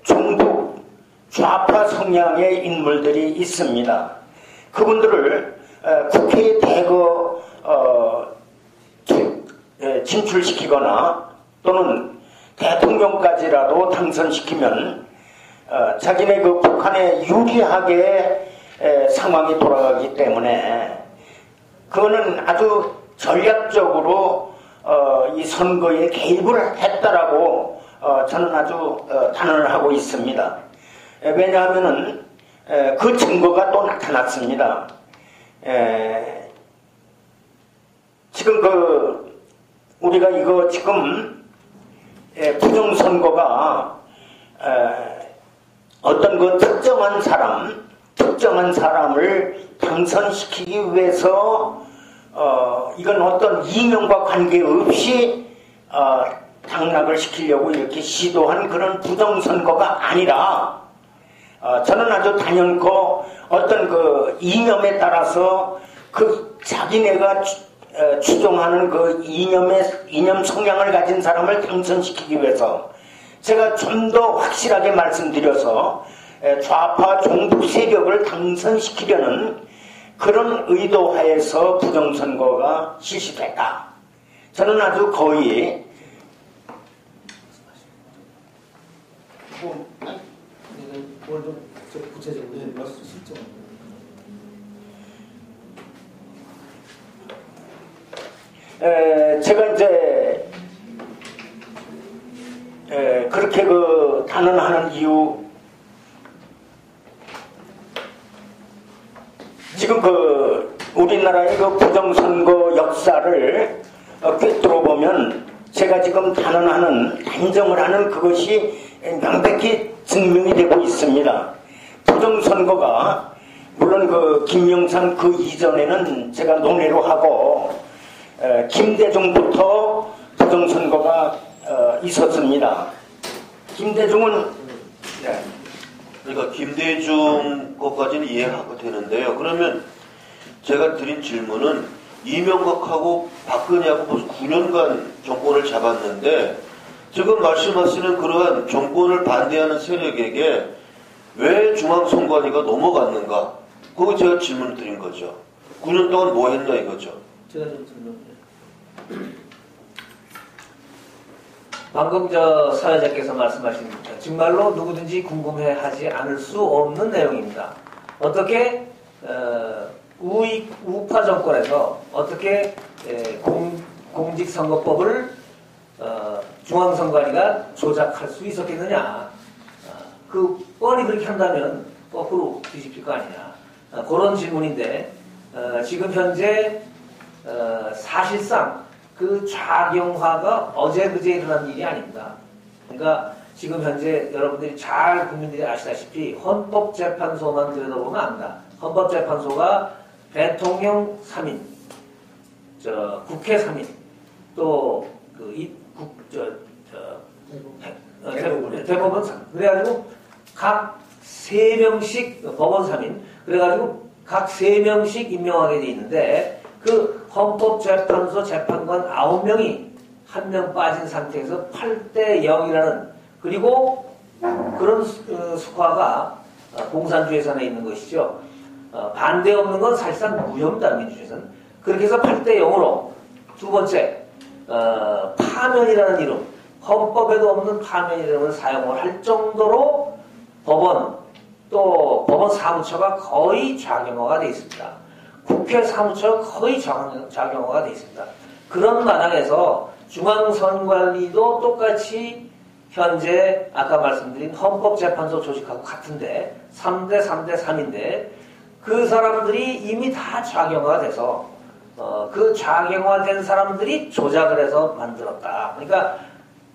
Speaker 4: 종북 좌파 성향의 인물들이 있습니다. 그분들을 국회에 대거 진출시키거나 또는 대통령까지라도 당선시키면 자기네 그 북한에 유리하게 상황이 돌아가기 때문에 그거는 아주 전략적으로 이 선거에 개입을 했다라고 저는 아주 단언을 하고 있습니다. 왜냐하면은 그 증거가 또 나타났습니다. 지금 우리가 이거 지금 부정선거가 어떤 그 특정한 사람을 당선시키기 위해서 이건 어떤 이념과 관계없이 당락을 시키려고 이렇게 시도한 그런 부정선거가 아니라 저는 아주 단연코 어떤 그 이념에 따라서 그 자기네가 추종하는 그 이념 성향을 가진 사람을 당선시키기 위해서 제가 좀 더 확실하게 말씀드려서 좌파 종북 세력을 당선시키려는 그런 의도하에서 부정선거가 실시됐다. 저는 아주 거의
Speaker 5: 뭘 좀 구체적으로 실정.
Speaker 4: 제가 이제 그렇게 그 단언하는 이유, 지금 우리나라의 그 부정선거 역사를 꿰뚫어 보면 제가 지금 단정을 하는 그것이 명백히 증명이 되고 있습니다. 부정선거가 물론 김영삼 이전에는 제가 논의로 하고 김대중부터 부정선거가 있었습니다. 김대중은
Speaker 2: 그러니까 김대중 것까지는 이해하고 되는데요. 그러면 제가 드린 질문은 이명박하고 박근혜하고 벌써 9년간 정권을 잡았는데 지금 말씀하시는 그러한 정권을 반대하는 세력에게 왜 중앙선관위가 넘어갔는가? 그거 제가 질문을 드린 거죠. 9년 동안 뭐 했냐 이거죠.
Speaker 5: 제가 좀 설명드려요. 방금 사회자께서 말씀하신 정말로 누구든지 궁금해하지 않을 수 없는 내용입니다. 어떻게 우파 정권에서 어떻게 공직선거법을 중앙선관위가 조작할 수 있었겠느냐. 뻔히 그렇게 한다면 거꾸로 뒤집힐 거 아니냐. 그런 질문인데 지금 현재 사실상 그 좌경화가 어제 그제 일어난 일이 아닙니다. 그러니까 지금 현재 여러분들이 국민들이 아시다시피 헌법재판소만 들여다보면 압니다. 헌법재판소가 대통령 3인, 국회 3인, 또 대법원 3인. 그래가지고 각 3명씩 법원 3인. 그래가지고 각 3명씩 임명하게 돼 있는데 그 헌법재판소 재판관 9명이 1명 빠진 상태에서 8대 0이라는 그리고 그런 수화가 공산주의 예산에 있는 것이죠. 반대 없는 건 사실상 무효입니다. 민주주의에서는. 그렇게 해서 8대 0으로 두 번째 파면이라는 이름, 헌법에도 없는 파면이라는 사용을 할 정도로 법원 또 법원 사무처가 거의 좌경화가 되어 있습니다. 국회 사무처가 거의 좌경화가 되어 있습니다. 그런 마당에서 중앙선관위도 똑같이 현재 아까 말씀드린 헌법재판소 조직하고 같은데 3대 3대 3인데 그 사람들이 이미 다 좌경화가 돼서 그 좌경화된 사람들이 조작을 해서 만들었다. 그러니까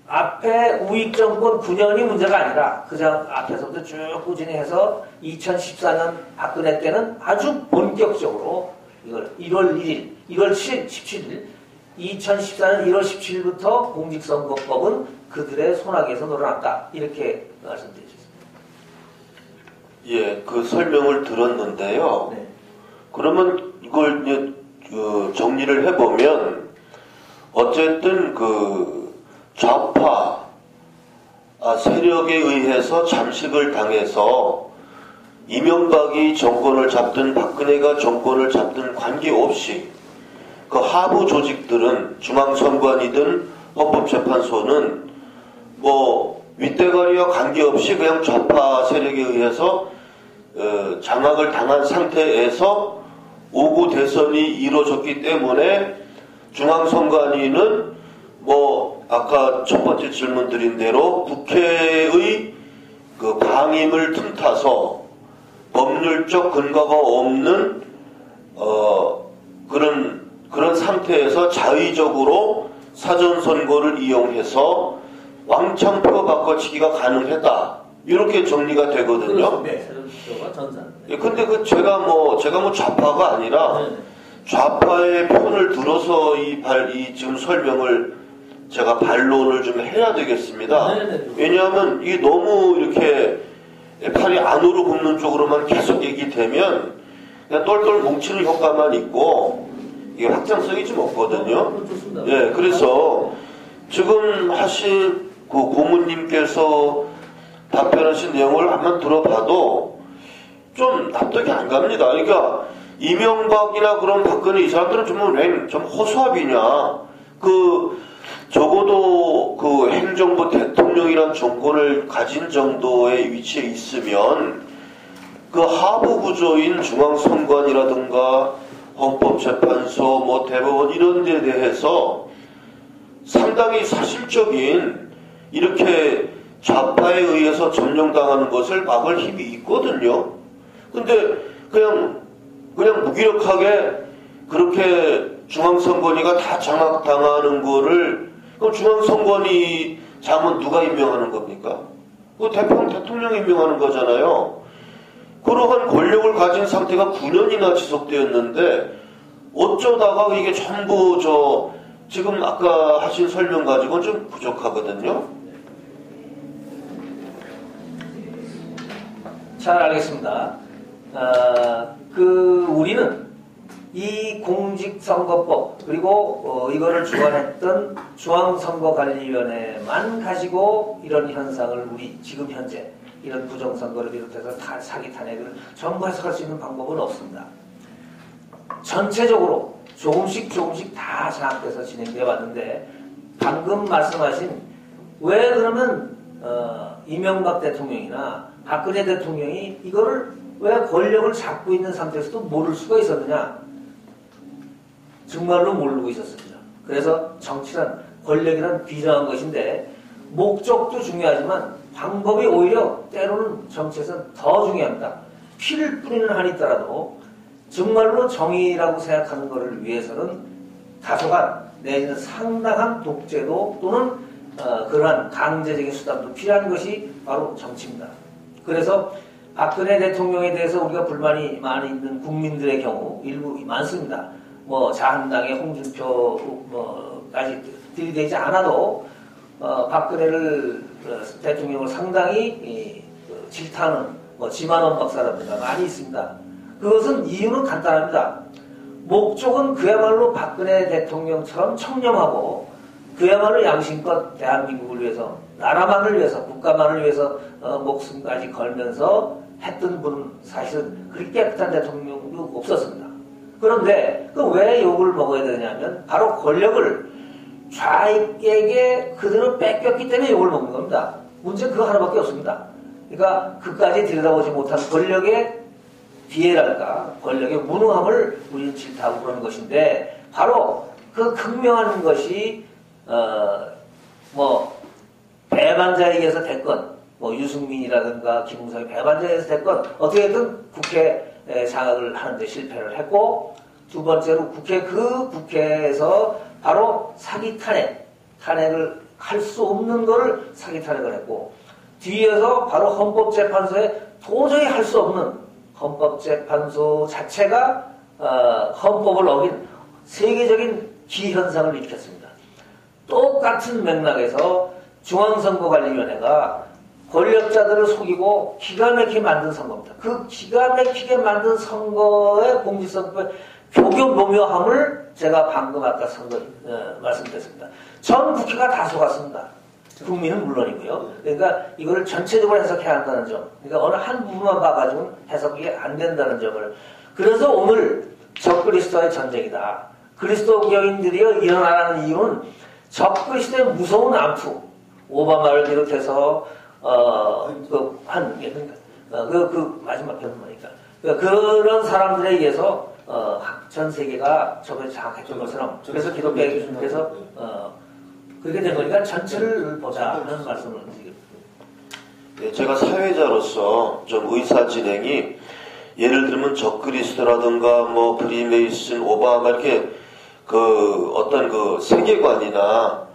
Speaker 5: 앞에 우익정권 9년이 문제가 아니라 그냥 앞에서부터 쭉 꾸준히 해서 2014년 박근혜 때는 아주 본격적으로 이걸 1월 1일, 1월 17일 2014년 1월 17일부터 공직선거법은 그들의 손아귀에서 놀아났다. 이렇게 말씀드리겠습니다.
Speaker 2: 예, 그 설명을 들었는데요.
Speaker 5: 네.
Speaker 2: 그러면 이걸 이제 정리를 해보면 어쨌든 그 좌파 세력에 의해서 잠식을 당해서 이명박이 정권을 잡든 박근혜가 정권을 잡든 관계없이 그 하부 조직들은 중앙선관위든 헌법재판소는 뭐 윗대가리와 관계없이 그냥 좌파 세력에 의해서 장악을 당한 상태에서 5구 대선이 이루어졌기 때문에 중앙선관위는 뭐 아까 첫 번째 질문 드린 대로 국회의 그 방임을 틈타서 법률적 근거가 없는 그런 상태에서 자의적으로 사전선거를 이용해서 왕창표 바꿔치기가 가능했다. 이렇게 정리가 되거든요.
Speaker 5: 네. 전산.
Speaker 2: 예, 근데 제가 뭐 좌파가 아니라 좌파의 편을 들어서 이 지금 설명을 제가 반론을 좀 해야 되겠습니다. 왜냐하면 이게 너무 이렇게 팔이 안으로 굽는 쪽으로만 계속 얘기되면 그냥 똘똘 뭉치는 효과만 있고 이게 확장성이 좀 없거든요. 예, 그래서 지금 하신 그 고문님께서 답변하신 내용을 한번 들어봐도 좀 납득이 안 갑니다. 그러니까 이명박이나 그런 박근혜 이 사람들은 좀 허수아비냐. 적어도 그 행정부 대통령이란 정권을 가진 정도의 위치에 있으면 그 하부 구조인 중앙선관이라든가 헌법재판소, 뭐 대법원 이런 데에 대해서 상당히 사실적인 이렇게 좌파에 의해서 점령당하는 것을 막을 힘이 있거든요. 근데 그냥 무기력하게 그렇게 중앙선관위가 다 장악당하는 거를 그럼 중앙선관위 장은 누가 임명하는 겁니까? 그 대통령이 임명하는 거잖아요. 그러한 권력을 가진 상태가 9년이나 지속되었는데 어쩌다가 이게 전부 지금 아까 하신 설명 가지고는 좀 부족하거든요.
Speaker 5: 잘 알겠습니다. 우리는 이 공직선거법 그리고 이거를 주관했던 중앙선거관리위원회만 가지고 이런 현상을 우리 지금 현재 이런 부정선거를 비롯해서 사기 탄핵을 전부 해석할 수 있는 방법은 없습니다. 전체적으로 조금씩 다 장악돼서 진행되어 왔는데 방금 말씀하신 왜 그러면 이명박 대통령이나 박근혜 대통령이 이거를 왜 권력을 잡고 있는 상태에서도 모를 수가 있었느냐? 정말로 모르고 있었습니다. 그래서 정치란 권력이란 비정한 것인데 목적도 중요하지만 방법이 오히려 때로는 정치에서는 더 중요합니다. 피를 뿌리는 한이 있더라도 정말로 정의라고 생각하는 것을 위해서는 다소간 내지는 상당한 독재도 또는 그러한 강제적인 수단도 필요한 것이 바로 정치입니다. 그래서 박근혜 대통령에 대해서 우리가 불만이 많이 있는 국민들의 경우 일부 많습니다. 뭐 자한당의 홍준표 뭐까지 들이대지 않아도 박근혜를 대통령을 상당히 질타하는 지만원 박사라든가 많이 있습니다. 그것은 이유는 간단합니다. 목적은 그야말로 박근혜 대통령처럼 청렴하고 그야말로 양심껏 대한민국을 위해서 나라만을 위해서 국가만을 위해서 목숨까지 걸면서 했던 분은 사실은 그렇게 깨끗한 대통령도 없었습니다. 그런데 그 왜 욕을 먹어야 되냐면 바로 권력을 좌익에게 그들은 뺏겼기 때문에 욕을 먹는 겁니다. 문제는 그거 하나밖에 없습니다. 그러니까 그까지 들여다보지 못한 권력의 비애랄까 권력의 무능함을 우리는 질타하고 그러는 것인데 바로 그 극명한 것이 배반자에 의해서 됐건 유승민이라든가 김웅성이 배반자에 의해서 됐건 어떻게든 국회 장악을 하는데 실패를 했고 두 번째로 국회에서 바로 사기 탄핵을 할 수 없는 거를 사기 탄핵을 했고 뒤에서 바로 헌법재판소에 도저히 할 수 없는 헌법재판소 자체가 헌법을 어긴 세계적인 기현상을 일으켰습니다. 똑같은 맥락에서 중앙선거관리위원회가 권력자들을 속이고 기가 막히게 만든 선거입니다. 그 기가 막히게 만든 선거의 공직선거의 교교묘묘함을 제가 방금 아까 말씀드렸습니다. 전 국회가 다 속았습니다. 국민은 물론이고요. 그러니까 이거를 전체적으로 해석해야 한다는 점. 그러니까 어느 한 부분만 봐가지고는 해석이 안 된다는 점을. 그래서 오늘 적그리스도의 전쟁이다. 그리스도교인들이 일어나는 이유는 적그리스도의 무서운 암투. 오바마를 비롯해서 마지막 변호니까 그런 사람들에 의해서 전 세계가 저번에 장악했던 것처럼 그래서 기독교에서 그렇게 된 거니까 전체를 보자는 말씀을 드리겠습니다.
Speaker 2: 네, 제가 사회자로서 좀 의사 진행이 예를 들면 적그리스도라든가 프리메이슨, 오바마 이렇게 어떤 세계관이나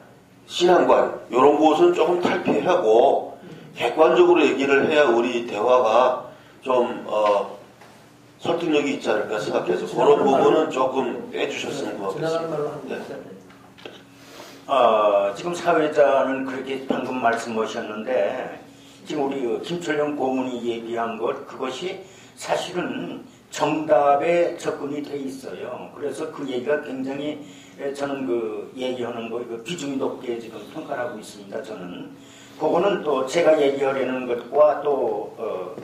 Speaker 2: 신앙관 이런 곳은 조금 탈피하고 객관적으로 얘기를 해야 우리 대화가 좀 설득력이 있지 않을까 생각해서 그런 부분은 조금 빼주셨으면 고맙겠습니다. 네.
Speaker 4: 지금 사회자는 그렇게 방금 말씀하셨는데 지금 우리 김철영 고문이 얘기한 그것이 사실은 정답에 접근이 돼 있어요. 그래서 그 얘기가 굉장히 저는 얘기하는 거 비중이 높게 지금 평가를 하고 있습니다. 저는 그거는 또 제가 얘기하려는 것과 또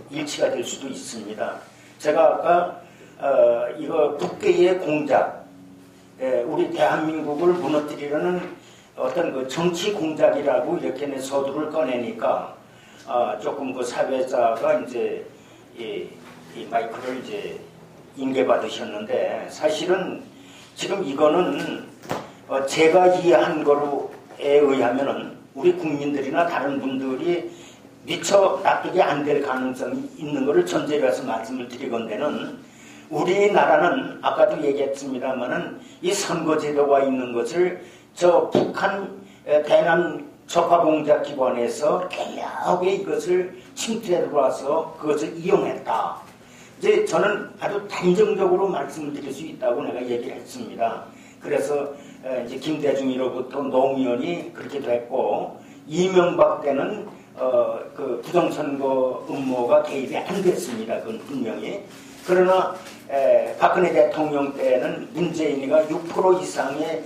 Speaker 4: 일치가 될 수도 있습니다. 제가 아까 이거 북괴의 공작, 우리 대한민국을 무너뜨리려는 어떤 정치 공작이라고 이렇게 내 서두를 꺼내니까 조금 사회자가 이제 이 마이크를 이제 인계받으셨는데 사실은 지금 이거는 제가 이해한 거로에 의하면은 우리 국민들이나 다른 분들이 미처 납득이 안 될 가능성이 있는 것을 전제로 해서 말씀을 드리건대는 우리나라는 아까도 얘기했습니다만은 이 선거제도가 있는 것을 저 북한 대남 적화공작기관에서 계략하게 이것을 침투해 들어와서 그것을 이용했다. 이제 저는 아주 단정적으로 말씀을 드릴 수 있다고 내가 얘기를 했습니다. 그래서 이제 김대중으로부터 노무현이 그렇게 됐고 이명박 때는 그 부정선거 음모가 개입이 안 됐습니다. 그건 분명히. 그러나 박근혜 대통령 때는 문재인이가 6% 이상의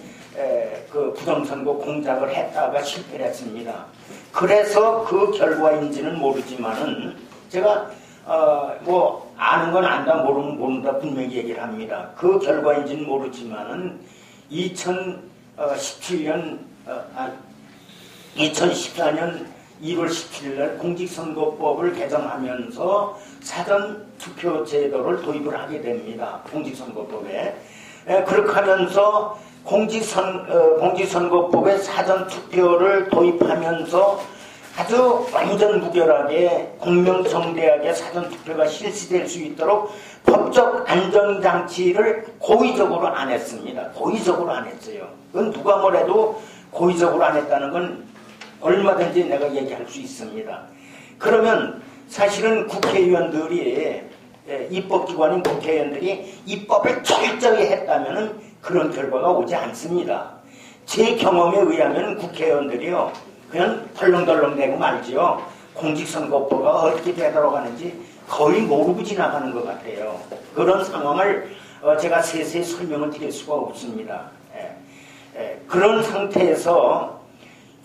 Speaker 4: 그 부정선거 공작을 했다가 실패를 했습니다. 그래서 그 결과인지는 모르지만은 제가 아는 건 안다 모르면 모른다 분명히 얘기를 합니다. 그 결과인지는 모르지만은 2014년 1월 17일 날 공직선거법을 개정하면서 사전투표 제도를 도입을 하게 됩니다. 공직선거법에. 그렇게 하면서 공직선거법에 사전투표를 도입하면서 아주 완전 무결하게 공명정대하게 사전투표가 실시될 수 있도록 법적 안정장치를 고의적으로 안 했습니다. 고의적으로 안 했어요. 그건 누가 뭐래도 고의적으로 안 했다는 건 얼마든지 내가 얘기할 수 있습니다. 그러면 사실은 국회의원들이 입법기관인 국회의원들이 입법을 철저히 했다면 그런 결과가 오지 않습니다. 제 경험에 의하면 국회의원들이요 그냥 덜렁덜렁대고 말지요 공직선거법가 어떻게 되돌아가는지 거의 모르고 지나가는 것 같아요. 그런 상황을 제가 세세히 설명을 드릴 수가 없습니다. 그런 상태에서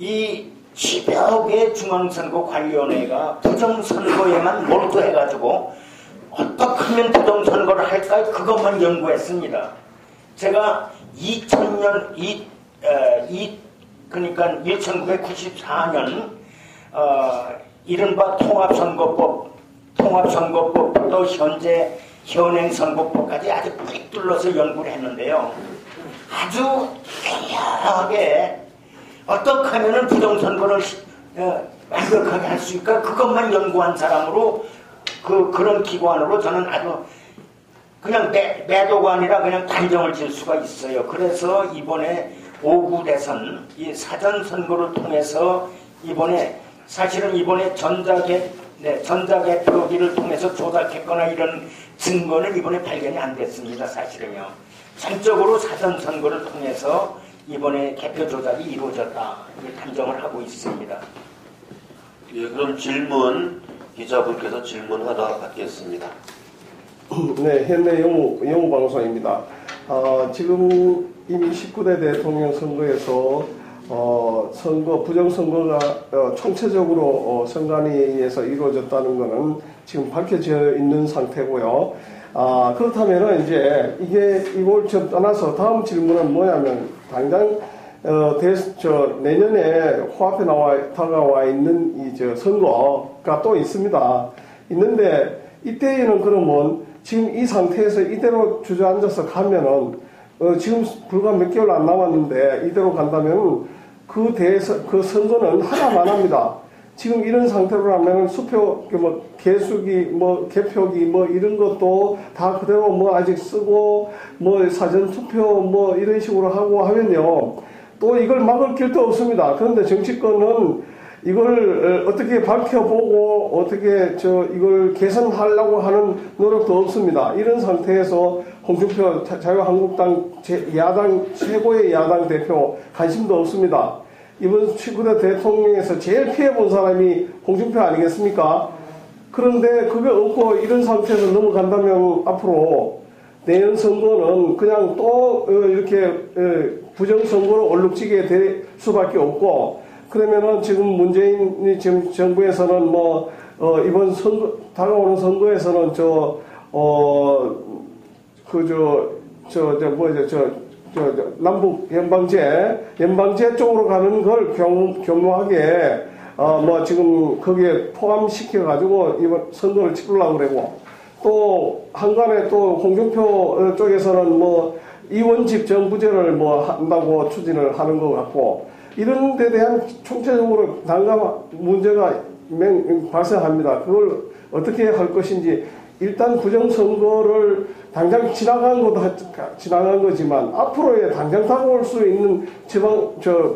Speaker 4: 이 10여 개 중앙선거관리위원회가 부정선거에만 몰두해가지고 어떻게 하면 부정선거를 할까 그것만 연구했습니다. 제가 2000년 그러니까 1994년 이른바 통합선거법부터 현재 현행선거법까지 아주 푹 둘러서 연구를 했는데요. 아주 굉장하게 어떻게 하면 부정선거를 완벽하게 할 수 있을까 그것만 연구한 사람으로 그런 기관으로 저는 아주 그냥 매도가 아니라 그냥 단정을 지을 수가 있어요. 그래서 이번에 5구 대선 이 사전선거를 통해서 사실은 이번에 전자개표기를 통해서 조작했거나 이런 증거는 이번에 발견이 안 됐습니다. 사실은요. 전적으로 사전선거를 통해서 이번에 개표 조작이 이루어졌다 판정을 하고 있습니다.
Speaker 2: 예, 그럼 기자분께서 질문 하나 받겠습니다.
Speaker 1: 네, 현대 영우방송입니다. 지금 이미 19대 대통령 선거에서 부정선거가 총체적으로 선관위에서 이루어졌다는 것은 지금 밝혀져 있는 상태고요. 그렇다면은 이제 이걸 좀 떠나서 다음 질문은 뭐냐면 당장 내년에 코앞에 다가와 있는 선거가 또 있습니다. 있는데 이때에는 그러면 지금 이 상태에서 이대로 주저앉아서 가면은 지금 불과 몇 개월 안 남았는데 이대로 간다면 그 선거는 하나만 합니다. 지금 이런 상태로라면 수표 개수기 개표기 이런 것도 다 그대로 아직 쓰고 사전 투표 이런 식으로 하고 하면요 또 이걸 막을 길도 없습니다. 그런데 정치권은 이걸 어떻게 밝혀보고 어떻게 이걸 개선하려고 하는 노력도 없습니다. 이런 상태에서 홍준표 자유한국당 야당 최고의 야당 대표 관심도 없습니다. 이번 19대 대통령에서 제일 피해본 사람이 홍준표 아니겠습니까? 그런데 그게 없고 이런 상태에서 넘어간다면 앞으로 내년 선거는 그냥 또 이렇게 부정선거로 얼룩지게 될 수밖에 없고 그러면은 지금 문재인 지금 정부에서는 이번 다가오는 선거에서는 남북 연방제 쪽으로 가는 걸 교묘하게 지금 거기에 포함시켜가지고 이번 선거를 치르려고 그러고 또 한간에 또 홍준표 쪽에서는 이원집 정부제를 한다고 추진을 하는 것 같고 이런 데 대한 총체적으로 난감 문제가 발생합니다. 그걸 어떻게 할 것인지 일단 부정선거를 당장 지나간 거지만 앞으로의 당장 다가올 수 있는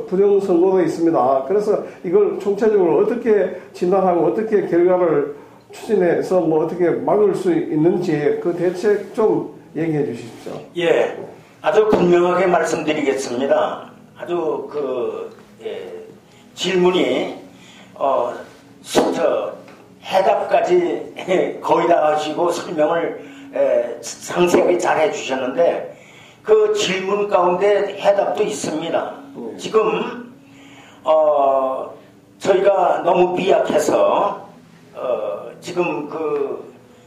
Speaker 1: 부정선거도 있습니다. 그래서 이걸 총체적으로 어떻게 진단하고 어떻게 결과를 추진해서 어떻게 막을 수 있는지 그 대책 좀 얘기해 주십시오.
Speaker 4: 예, 아주 분명하게 말씀드리겠습니다. 아주 질문이 해답까지 거의 다 하시고 설명을 상세하게 잘 해주셨는데 그 질문 가운데 해답도 있습니다. 지금 저희가 너무 미약해서 지금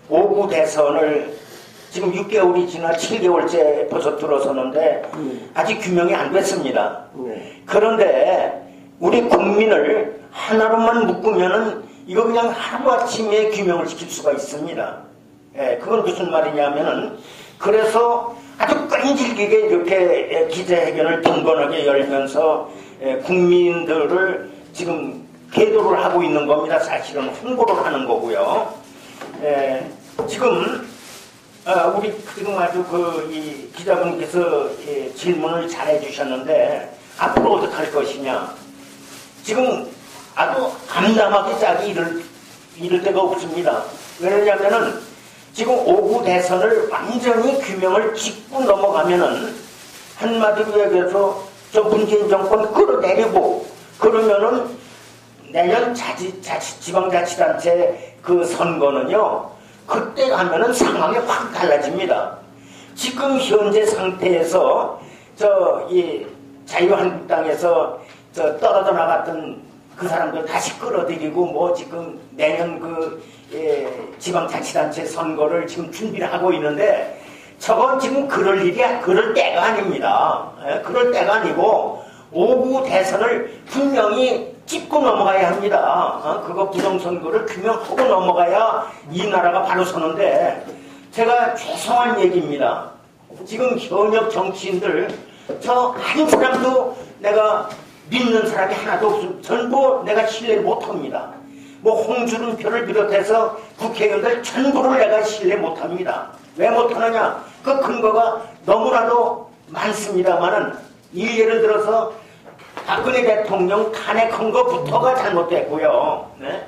Speaker 4: 5구 대선을 지금 6개월이 지나 7개월째 벌써 들어서는데 아직 규명이 안 됐습니다. 그런데 우리 국민을 하나로만 묶으면은 이거 그냥 하루아침에 규명을 시킬 수가 있습니다. 그건 무슨 말이냐면은 그래서 아주 끈질기게 이렇게 기자회견을 빈번하게 열면서 국민들을 지금 계도를 하고 있는 겁니다. 사실은 홍보를 하는 거고요. 지금 우리 지금 아주 이 기자분께서 질문을 잘 해주셨는데 앞으로 어떻게 할 것이냐. 지금 아주 암담하게 짜기 이럴 데가 없습니다. 왜냐하면은 지금 5구 대선을 완전히 규명을 짚고 넘어가면은 한마디로 얘기해서 저 문재인 정권 끌어내리고 그러면은 내년 지방자치단체 그 선거는요, 그때 가면은 상황이 확 달라집니다. 지금 현재 상태에서 이 자유한국당에서 떨어져 나갔던 그 사람들 다시 끌어들이고 뭐 지금 내년 지방자치단체 선거를 지금 준비를 하고 있는데 저건 지금 그럴 때가 아닙니다. 그럴 때가 아니고 5구 대선을 분명히 짚고 넘어가야 합니다. 그거 부정선거를 규명하고 넘어가야 이 나라가 바로 서는데 제가 죄송한 얘기입니다. 지금 현역 정치인들 저 한 사람도 내가 믿는 사람이 하나도 없습니다. 전부 내가 신뢰를 못합니다. 뭐 홍준표를 비롯해서 국회의원들 전부를 내가 신뢰 못합니다. 왜 못하느냐? 그 근거가 너무나도 많습니다만은 예를 들어서 박근혜 대통령 탄핵한 거부터가 잘못됐고요. 네?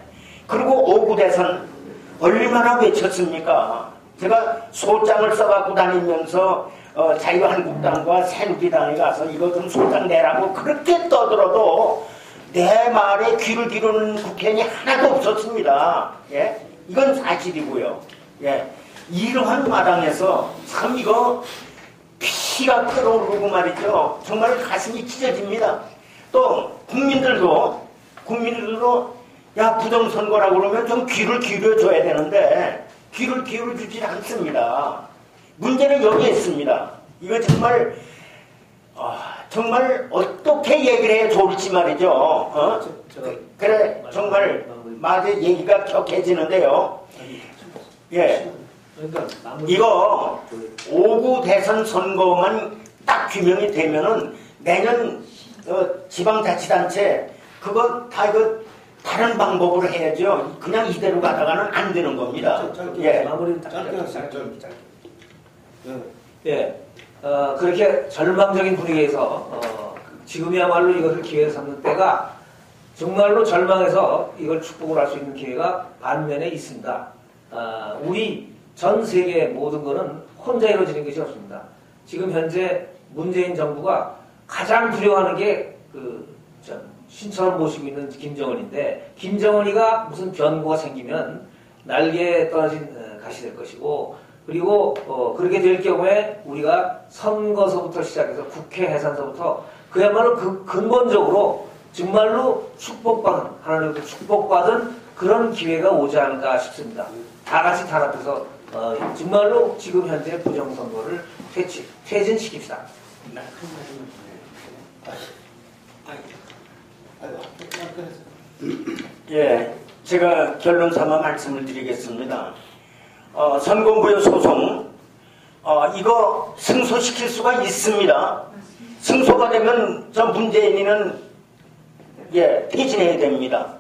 Speaker 4: 그리고 5구 대선 얼마나 외쳤습니까? 제가 소장을 써갖고 다니면서 자유한국당과 새누리당에 가서 이거 좀 소장 내라고 그렇게 떠들어도 내 말에 귀를 기르는 국회의원이 하나도 없었습니다. 예? 이건 사실이고요. 예? 이러한 마당에서 참 이거 피가 끓어오르고 말이죠. 정말 가슴이 찢어집니다. 또 국민들도 야 부정선거라고 그러면 좀 귀를 기울여줘야 되는데 귀를 기울여주지 않습니다. 문제는 여기에 있습니다. 이거 정말 어떻게 얘기를 해야 좋을지 말이죠. 그래 정말 맞아 얘기가 격해지는데요. 예, 이거 5구 대선 선거만 딱 규명이 되면은 내년 지방자치단체 그거 다 이거 다른 방법으로 해야죠. 그냥 이대로 가다가는 안 되는 겁니다. 예.
Speaker 5: 마무리는 짧게. 예. 그렇게 절망적인 분위기에서 지금이야말로 이것을 기회로 삼는 때가 정말로 절망해서 이걸 축복을 할 수 있는 기회가 반면에 있습니다. 우리 전 세계 모든 것은 혼자 이루어지는 것이 없습니다. 지금 현재 문재인 정부가 가장 두려워하는 게 신처럼 모시고 있는 김정은인데 김정은이가 무슨 변고가 생기면 날개에 떨어진 가시 될 것이고 그리고 그렇게 될 경우에 우리가 선거서부터 시작해서 국회 해산서부터 그야말로 근본적으로 정말로 축복받은 하나님께 축복받은 그런 기회가 오지 않을까 싶습니다. 다 같이 단합해서 정말로 지금 현재 부정선거를 퇴진시킵시다.
Speaker 4: 예, 제가 결론 삼아 말씀을 드리겠습니다. 선거무효 소송 이거 승소시킬 수가 있습니다. 승소가 되면 저 문재인이는 퇴진해야 됩니다.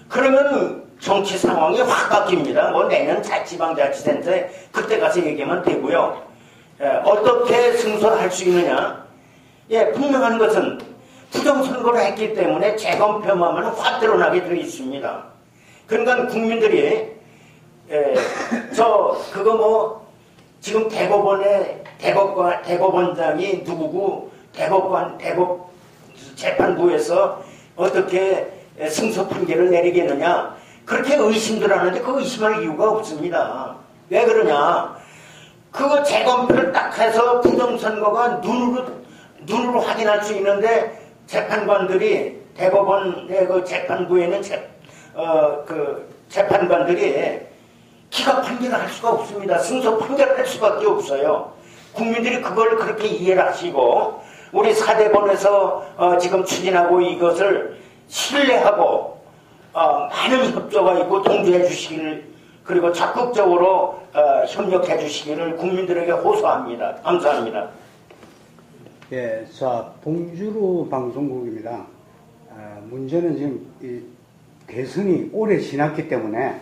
Speaker 4: 그러면 정치 상황이 확 바뀝니다. 뭐 내년 지방자치단체 그때 가서 얘기하면 되고요. 어떻게 승소를 할 수 있느냐? 분명한 것은 부정선거를 했기 때문에 재검표만 확 드러나게 되어 있습니다. 그러니까 국민들이 지금 대법원장이 누구고 대법 재판부에서 어떻게 승소 판결을 내리겠느냐 그렇게 의심들 하는데 그 의심할 이유가 없습니다. 왜 그러냐? 그거 재검표를 딱 해서 부정선거가 눈으로 확인할 수 있는데 재판관들이 대법원의 그 재판부에는 재판관들이 기각 판결을 할 수가 없습니다. 승소 판결을 할 수밖에 없어요. 국민들이 그걸 그렇게 이해를 하시고 우리 사대본에서 지금 추진하고 이것을 신뢰하고 많은 협조가 있고 동조해 주시기를 그리고 적극적으로 협력해 주시기를 국민들에게 호소합니다. 감사합니다.
Speaker 6: 예, 자, 봉주루 방송국입니다. 문제는 지금 이 대선이 오래 지났기 때문에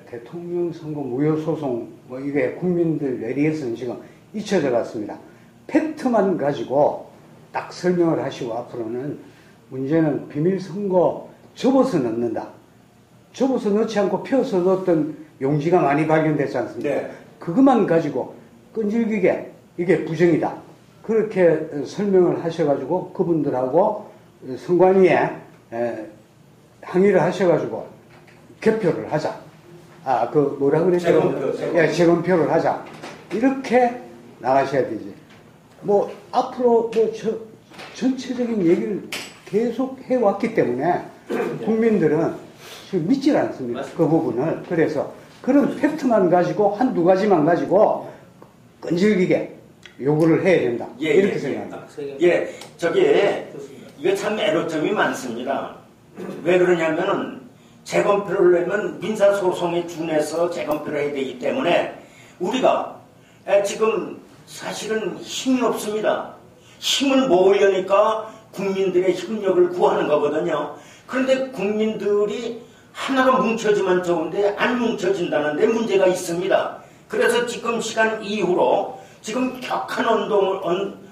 Speaker 6: 대통령 선거 무효 소송 이게 국민들 내리에서는 지금 잊혀져 갔습니다. 팩트만 가지고 딱 설명을 하시고 앞으로는 문제는 비밀 선거 접어서 넣는다. 접어서 넣지 않고 펴서 넣었던 용지가 많이 발견됐지 않습니까?
Speaker 4: 네.
Speaker 6: 그것만 가지고 끈질기게 이게 부정이다. 그렇게 설명을 하셔가지고 그분들하고 선관위에 항의를 하셔가지고 개표를 하자. 그 뭐라 그랬죠?
Speaker 4: 재검표.
Speaker 6: 예, 재검표를 하자. 이렇게 나가셔야 되지. 뭐 앞으로 뭐 전체적인 얘기를 계속 해왔기 때문에 국민들은 지금 믿질 않습니다. 그 부분을. 그래서 그런 팩트만 가지고 한두 가지만 가지고 끈질기게 요구를 해야 된다. 이렇게 생각합니다.
Speaker 4: 이거 참 애로점이 많습니다. 왜 그러냐면은 재검표를 내면 민사소송에 준해서 재검표를 해야 되기 때문에 우리가 지금 사실은 힘이 없습니다. 힘을 모으려니까 국민들의 협력을 구하는 거거든요. 그런데 국민들이 하나로 뭉쳐지면 좋은데 안 뭉쳐진다는 데 문제가 있습니다. 그래서 지금 시간 이후로 지금 격한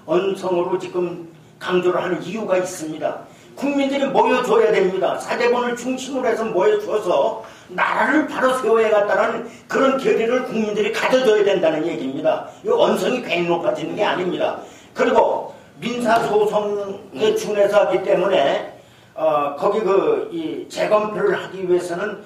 Speaker 4: 언성으로 지금 강조를 하는 이유가 있습니다. 국민들이 모여줘야 됩니다. 사대본을 중심으로 해서 모여줘서 나라를 바로 세워야겠다는 그런 결의를 국민들이 가져줘야 된다는 얘기입니다. 이 언성이 괜히 높아지는 게 아닙니다. 그리고 민사소송에 준해서 하기 때문에 거기 이 재검표를 하기 위해서는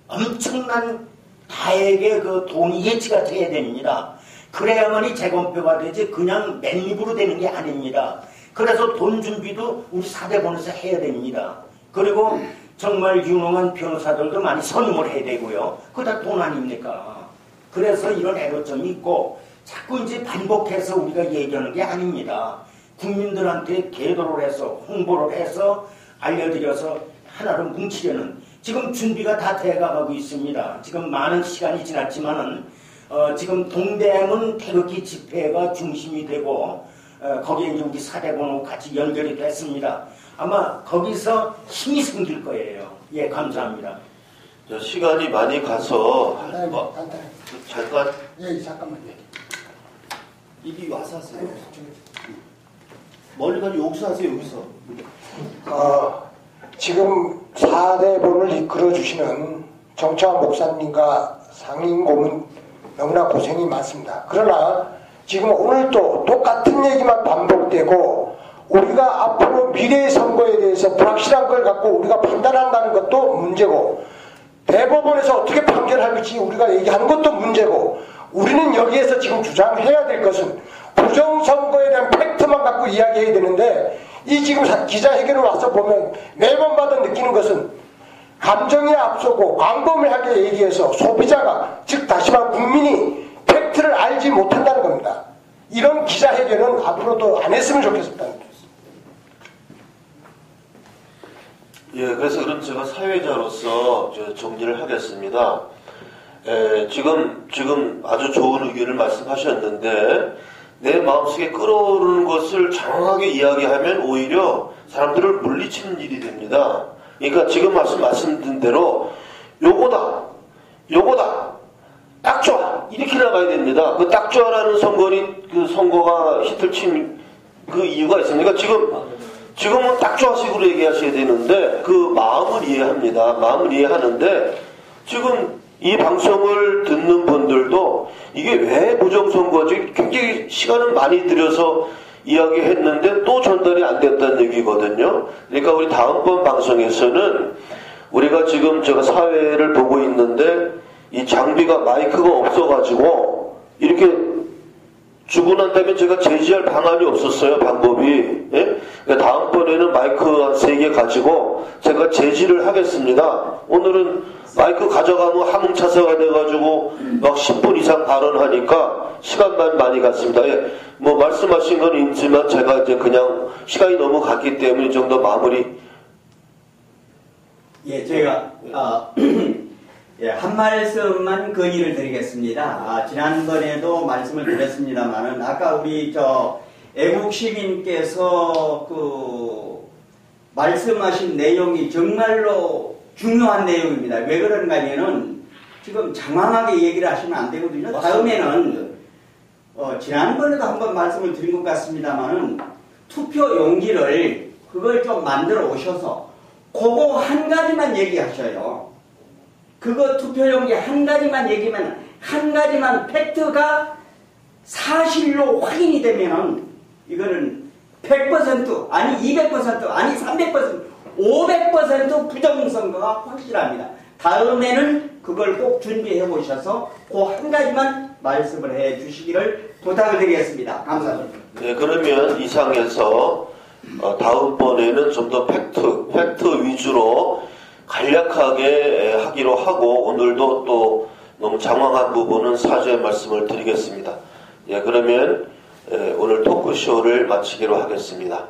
Speaker 4: 엄청난 다액의 그 돈이 예치가 돼야 됩니다. 그래야만이 재검표가 되지 그냥 맨입으로 되는 게 아닙니다. 그래서 돈 준비도 우리 사대본에서 해야 됩니다. 그리고 정말 유능한 변호사들도 많이 선임을 해야 되고요. 그거 다 돈 아닙니까? 그래서 이런 애로점이 있고 자꾸 이제 반복해서 우리가 얘기하는 게 아닙니다. 국민들한테 계도를 해서 홍보를 해서 알려드려서 하나로 뭉치려는 지금 준비가 다 돼가고 있습니다. 지금 많은 시간이 지났지만은 지금 동대문 태극기 집회가 중심이 되고 거기에 이제 우리 사대본하고 같이 연결이 됐습니다. 아마 거기서 힘이 생길 거예요. 예, 감사합니다.
Speaker 2: 시간이 많이 가서
Speaker 3: 간단하게.
Speaker 2: 잠깐.
Speaker 3: 예, 잠깐만요.
Speaker 2: 이리 와서 하세요. 멀리 가지 여기서 하세요. 여기서.
Speaker 3: 지금 4대본을 이끌어주시는 정창환 목사님과 상임 고문 너무나 고생이 많습니다. 그러나 지금 오늘도 똑같은 얘기만 반복되고 우리가 앞으로 미래의 선거에 대해서 불확실한 걸 갖고 우리가 판단한다는 것도 문제고 대법원에서 어떻게 판결할지 우리가 얘기하는 것도 문제고 우리는 여기에서 지금 주장해야 될 것은 부정선거에 대한 팩트만 갖고 이야기해야 되는데 이 지금 기자회견을 와서 보면 매번마다 느끼는 것은 감정에 앞서고 광범위하게 얘기해서 소비자가 즉 다시 말해 국민이 팩트를 알지 못한다는 겁니다. 이런 기자회견은 앞으로도 안 했으면 좋겠습니다.
Speaker 2: 예, 그래서 그럼 제가 사회자로서 정리를 하겠습니다. 지금 아주 좋은 의견을 말씀하셨는데 내 마음속에 끓어오르는 것을 정확하게 이야기하면 오히려 사람들을 물리치는 일이 됩니다. 그러니까 지금 말씀드린 대로 요거다 딱 좋아 이렇게 나가야 됩니다. 그 딱 좋아라는 선거가 히트를 친 그 이유가 있습니다. 그러니까 지금은 딱 좋아식으로 얘기하셔야 되는데 그 마음을 이해합니다. 마음을 이해하는데 지금 이 방송을 듣는 분들도 이게 왜 부정선거지? 굉장히 시간을 많이 들여서 이야기했는데 또 전달이 안 됐다는 얘기거든요. 그러니까 우리 다음번 방송에서는 우리가 지금 제가 사회를 보고 있는데 이 장비가 마이크가 없어가지고 이렇게 주고 난 다음에 제가 제지할 방안이 없었어요. 방법이. 예? 그러니까 다음번에는 마이크 한 3개 가지고 제가 제지를 하겠습니다. 오늘은 마이크 가져가면 함흥차사가 돼가지고 막 10분 이상 발언하니까 시간만 많이 갔습니다. 예. 뭐 말씀하신 건 있지만 제가 이제 그냥 시간이 너무 갔기 때문에 이 정도 마무리.
Speaker 7: 예, 저희가 한 말씀만 건의를 드리겠습니다. 지난번에도 말씀을 드렸습니다만은 아까 우리 애국시민께서 말씀하신 내용이 정말로 중요한 내용입니다. 왜 그런가 하면은 지금 장황하게 얘기를 하시면 안 되거든요. 다음에는 지난번에도 한번 말씀을 드린 것 같습니다만은 투표 용지를 그걸 좀 만들어 오셔서 그거 한 가지만 얘기하셔요. 그거 투표용지 한 가지만 얘기하면, 한 가지만 팩트가 사실로 확인이 되면 이거는 100% 아니 200% 아니 300% 500% 부정선거가 확실합니다. 다음에는 그걸 꼭 준비해 보셔서 그 한 가지만 말씀을 해 주시기를 부탁을 드리겠습니다. 감사합니다.
Speaker 2: 네, 그러면 이상해서 다음번에는 좀 더 팩트 위주로 간략하게 하기로 하고, 오늘도 또 너무 장황한 부분은 사죄의 말씀을 드리겠습니다. 예, 그러면 오늘 토크쇼를 마치기로 하겠습니다.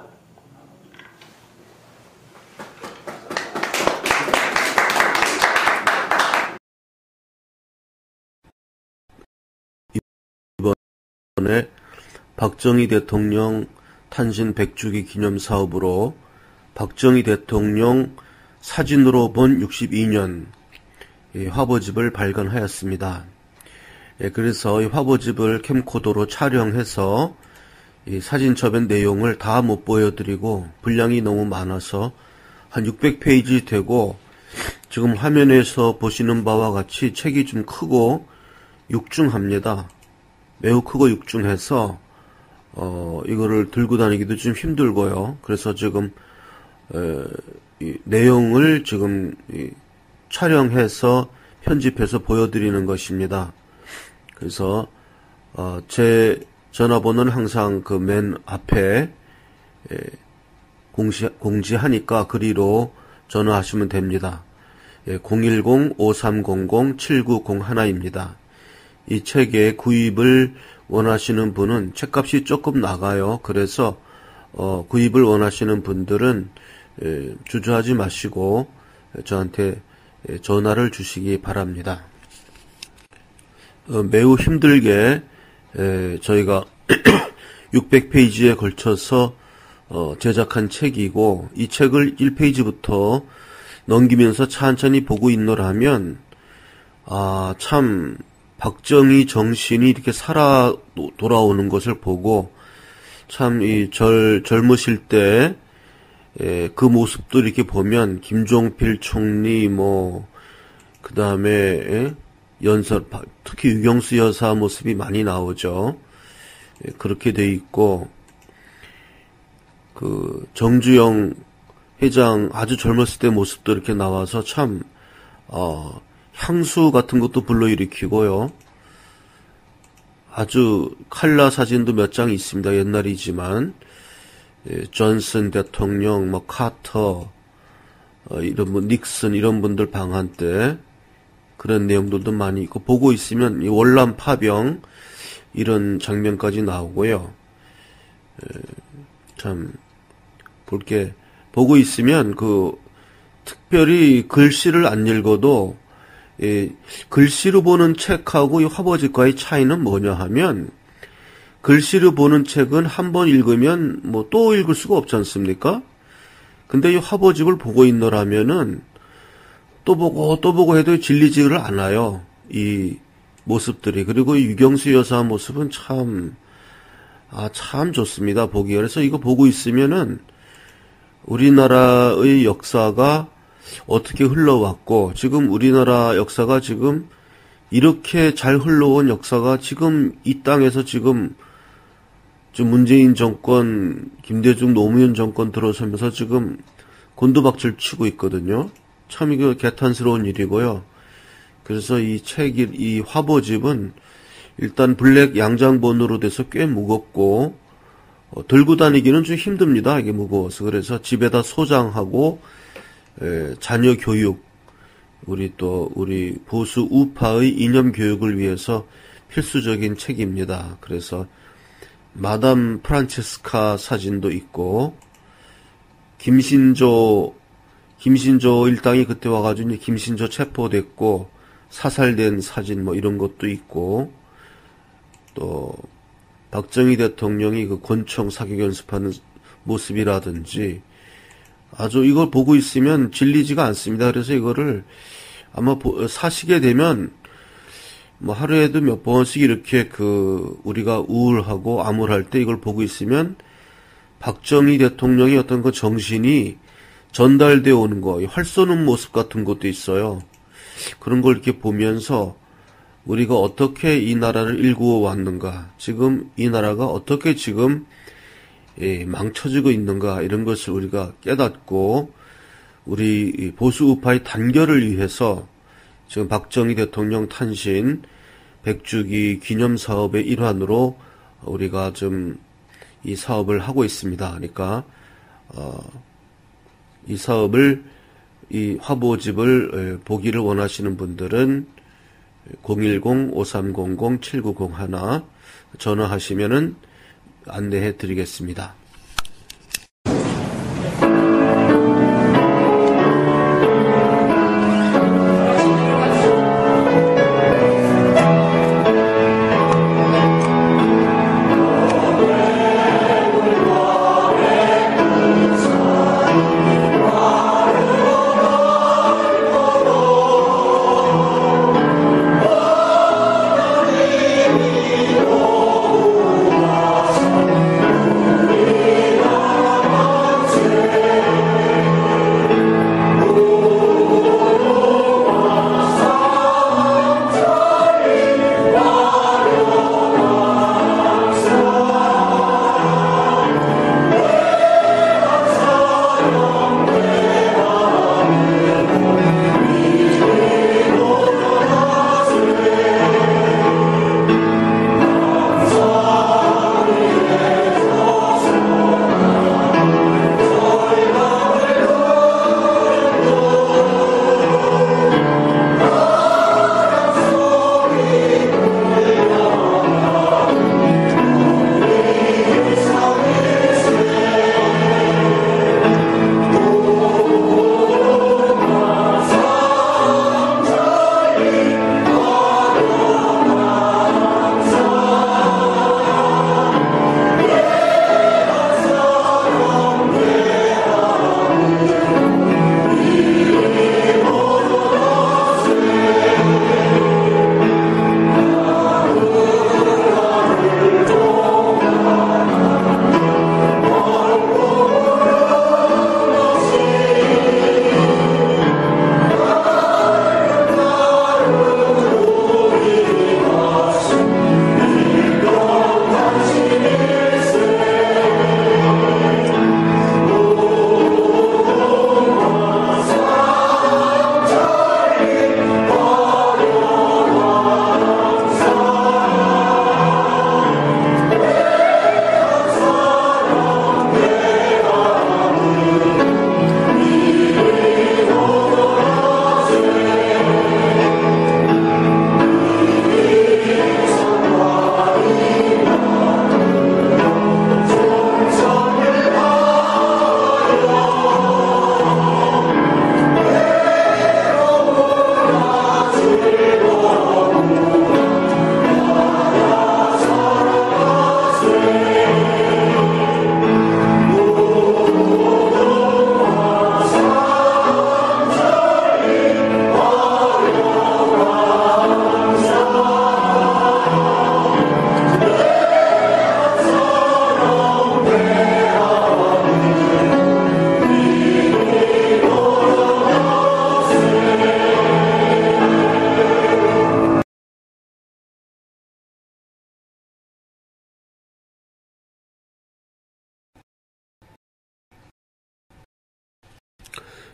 Speaker 8: 이번에 박정희 대통령 탄신 100주기 기념 사업으로 박정희 대통령 사진으로 본 62년 화보집을 발간하였습니다. 그래서 이 화보집을 캠코더로 촬영해서 이 사진첩의 내용을 다 못 보여드리고 분량이 너무 많아서 한 600페이지 되고, 지금 화면에서 보시는 바와 같이 책이 좀 크고 육중합니다. 매우 크고 육중해서 이거를 들고 다니기도 좀 힘들고요. 그래서 지금 이 내용을 지금 촬영해서 편집해서 보여드리는 것입니다. 그래서 제 전화번호는 항상 그 맨 앞에 공지하니까 그리로 전화하시면 됩니다. 010-5300-7901입니다. 이 책의 구입을 원하시는 분은 책값이 조금 나가요. 그래서 구입을 원하시는 분들은 주저하지 마시고 저한테 전화를 주시기 바랍니다. 매우 힘들게 저희가 600페이지에 걸쳐서 제작한 책이고, 이 책을 1페이지부터 넘기면서 천천히 보고 있노라면 참 박정희 정신이 이렇게 살아 돌아오는 것을 보고, 참 이 젊으실 때 그 모습도 이렇게 보면 김종필 총리 그 다음에 연설, 특히 유경수 여사 모습이 많이 나오죠. 그렇게 돼 있고, 그 정주영 회장 아주 젊었을 때 모습도 이렇게 나와서 참 향수 같은 것도 불러일으키고요. 아주 칼라 사진도 몇 장 있습니다. 옛날이지만 존슨 대통령, 카터, 이런 닉슨 이런 분들 방한 때 그런 내용들도 많이 있고, 보고 있으면 이 월남 파병 이런 장면까지 나오고요. 참 볼게 보고 있으면 특별히 글씨를 안 읽어도 글씨로 보는 책하고 이 화보집과의 차이는 뭐냐 하면, 글씨로 보는 책은 한 번 읽으면 또 읽을 수가 없지 않습니까? 근데 이 화보집을 보고 있노라면은 또 보고 해도 질리지를 않아요. 이 모습들이. 그리고 이 유경수 여사 모습은 참 좋습니다. 보기. 그래서 이거 보고 있으면은 우리나라의 역사가 어떻게 흘러왔고, 지금 우리나라 역사가 지금 이렇게 잘 흘러온 역사가 지금 이 땅에서 지금 문재인 정권, 김대중 노무현 정권 들어서면서 지금 곤두박질 치고 있거든요. 참 이거 개탄스러운 일이고요. 그래서 이 화보집은 일단 블랙 양장본으로 돼서 꽤 무겁고, 들고 다니기는 좀 힘듭니다. 이게 무거워서. 그래서 집에다 소장하고, 자녀 교육, 우리 보수 우파의 이념 교육을 위해서 필수적인 책입니다. 그래서 마담 프란체스카 사진도 있고, 김신조 일당이 그때 와가지고 김신조 체포됐고 사살된 사진 이런 것도 있고, 또 박정희 대통령이 그 권총 사격 연습하는 모습이라든지, 아주 이걸 보고 있으면 질리지가 않습니다. 그래서 이거를 아마 사시게 되면 하루에도 몇 번씩 이렇게 우리가 우울하고 암울할 때 이걸 보고 있으면 박정희 대통령의 어떤 정신이 전달되어 오는 거, 활 쏘는 모습 같은 것도 있어요. 그런 걸 이렇게 보면서 우리가 어떻게 이 나라를 일구어 왔는가, 지금 이 나라가 어떻게 지금 망쳐지고 있는가, 이런 것을 우리가 깨닫고 우리 보수 우파의 단결을 위해서 지금 박정희 대통령 탄신 100주기 기념 사업의 일환으로 우리가 좀 이 사업을 하고 있습니다. 그러니까 이 사업을, 이 화보집을 보기를 원하시는 분들은 010-5300-7901 전화하시면은 안내해 드리겠습니다.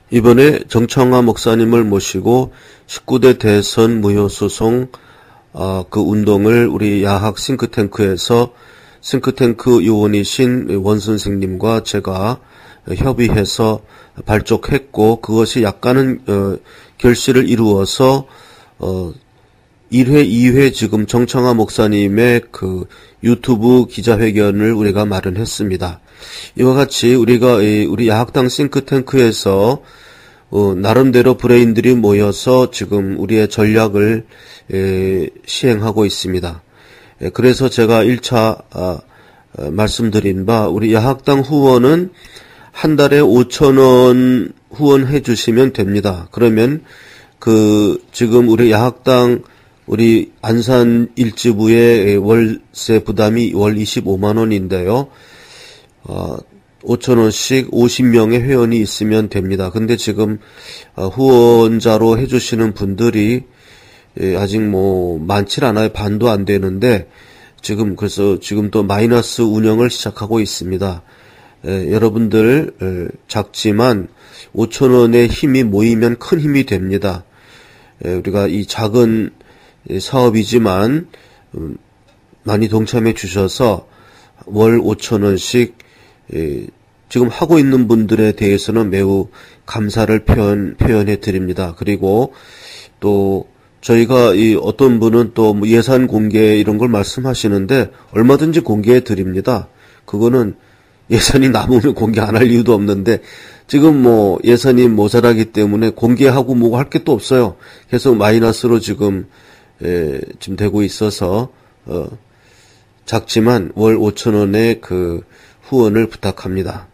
Speaker 8: 이번에 정창화 목사님을 모시고 19대 대선 무효소송 그 운동을 우리 야학 싱크탱크에서 싱크탱크 요원이신 원 선생님과 제가 협의해서 발족했고, 그것이 약간은 결실을 이루어서 1회, 2회 지금 정창화 목사님의 그 유튜브 기자회견을 우리가 마련했습니다. 이와 같이 우리가 우리 야학당 싱크탱크에서 나름대로 브레인들이 모여서 지금 우리의 전략을 시행하고 있습니다. 그래서 제가 1차 말씀드린 바, 우리 야학당 후원은 한 달에 5,000원 후원해 주시면 됩니다. 그러면 지금 우리 야학당 우리 안산 일지부의 월세 부담이 월 25만 원인데요. 5,000원씩 50명의 회원이 있으면 됩니다. 근데 지금 후원자로 해주시는 분들이 아직 뭐 많질 않아요. 반도 안 되는데 그래서 지금 또 마이너스 운영을 시작하고 있습니다. 여러분들 작지만 5,000원의 힘이 모이면 큰 힘이 됩니다. 우리가 이 작은 사업이지만 많이 동참해 주셔서 월 5,000원씩 지금 하고 있는 분들에 대해서는 매우 감사를 표현해 드립니다. 그리고 또 저희가 어떤 분은 또 예산 공개 이런 걸 말씀하시는데 얼마든지 공개해 드립니다. 그거는 예산이 남으면 공개 안 할 이유도 없는데 지금 뭐 예산이 모자라기 때문에 공개하고 뭐고 할 게 또 없어요. 계속 마이너스로 지금 되고 있어서 작지만 월 5,000원의 그 후원을 부탁합니다.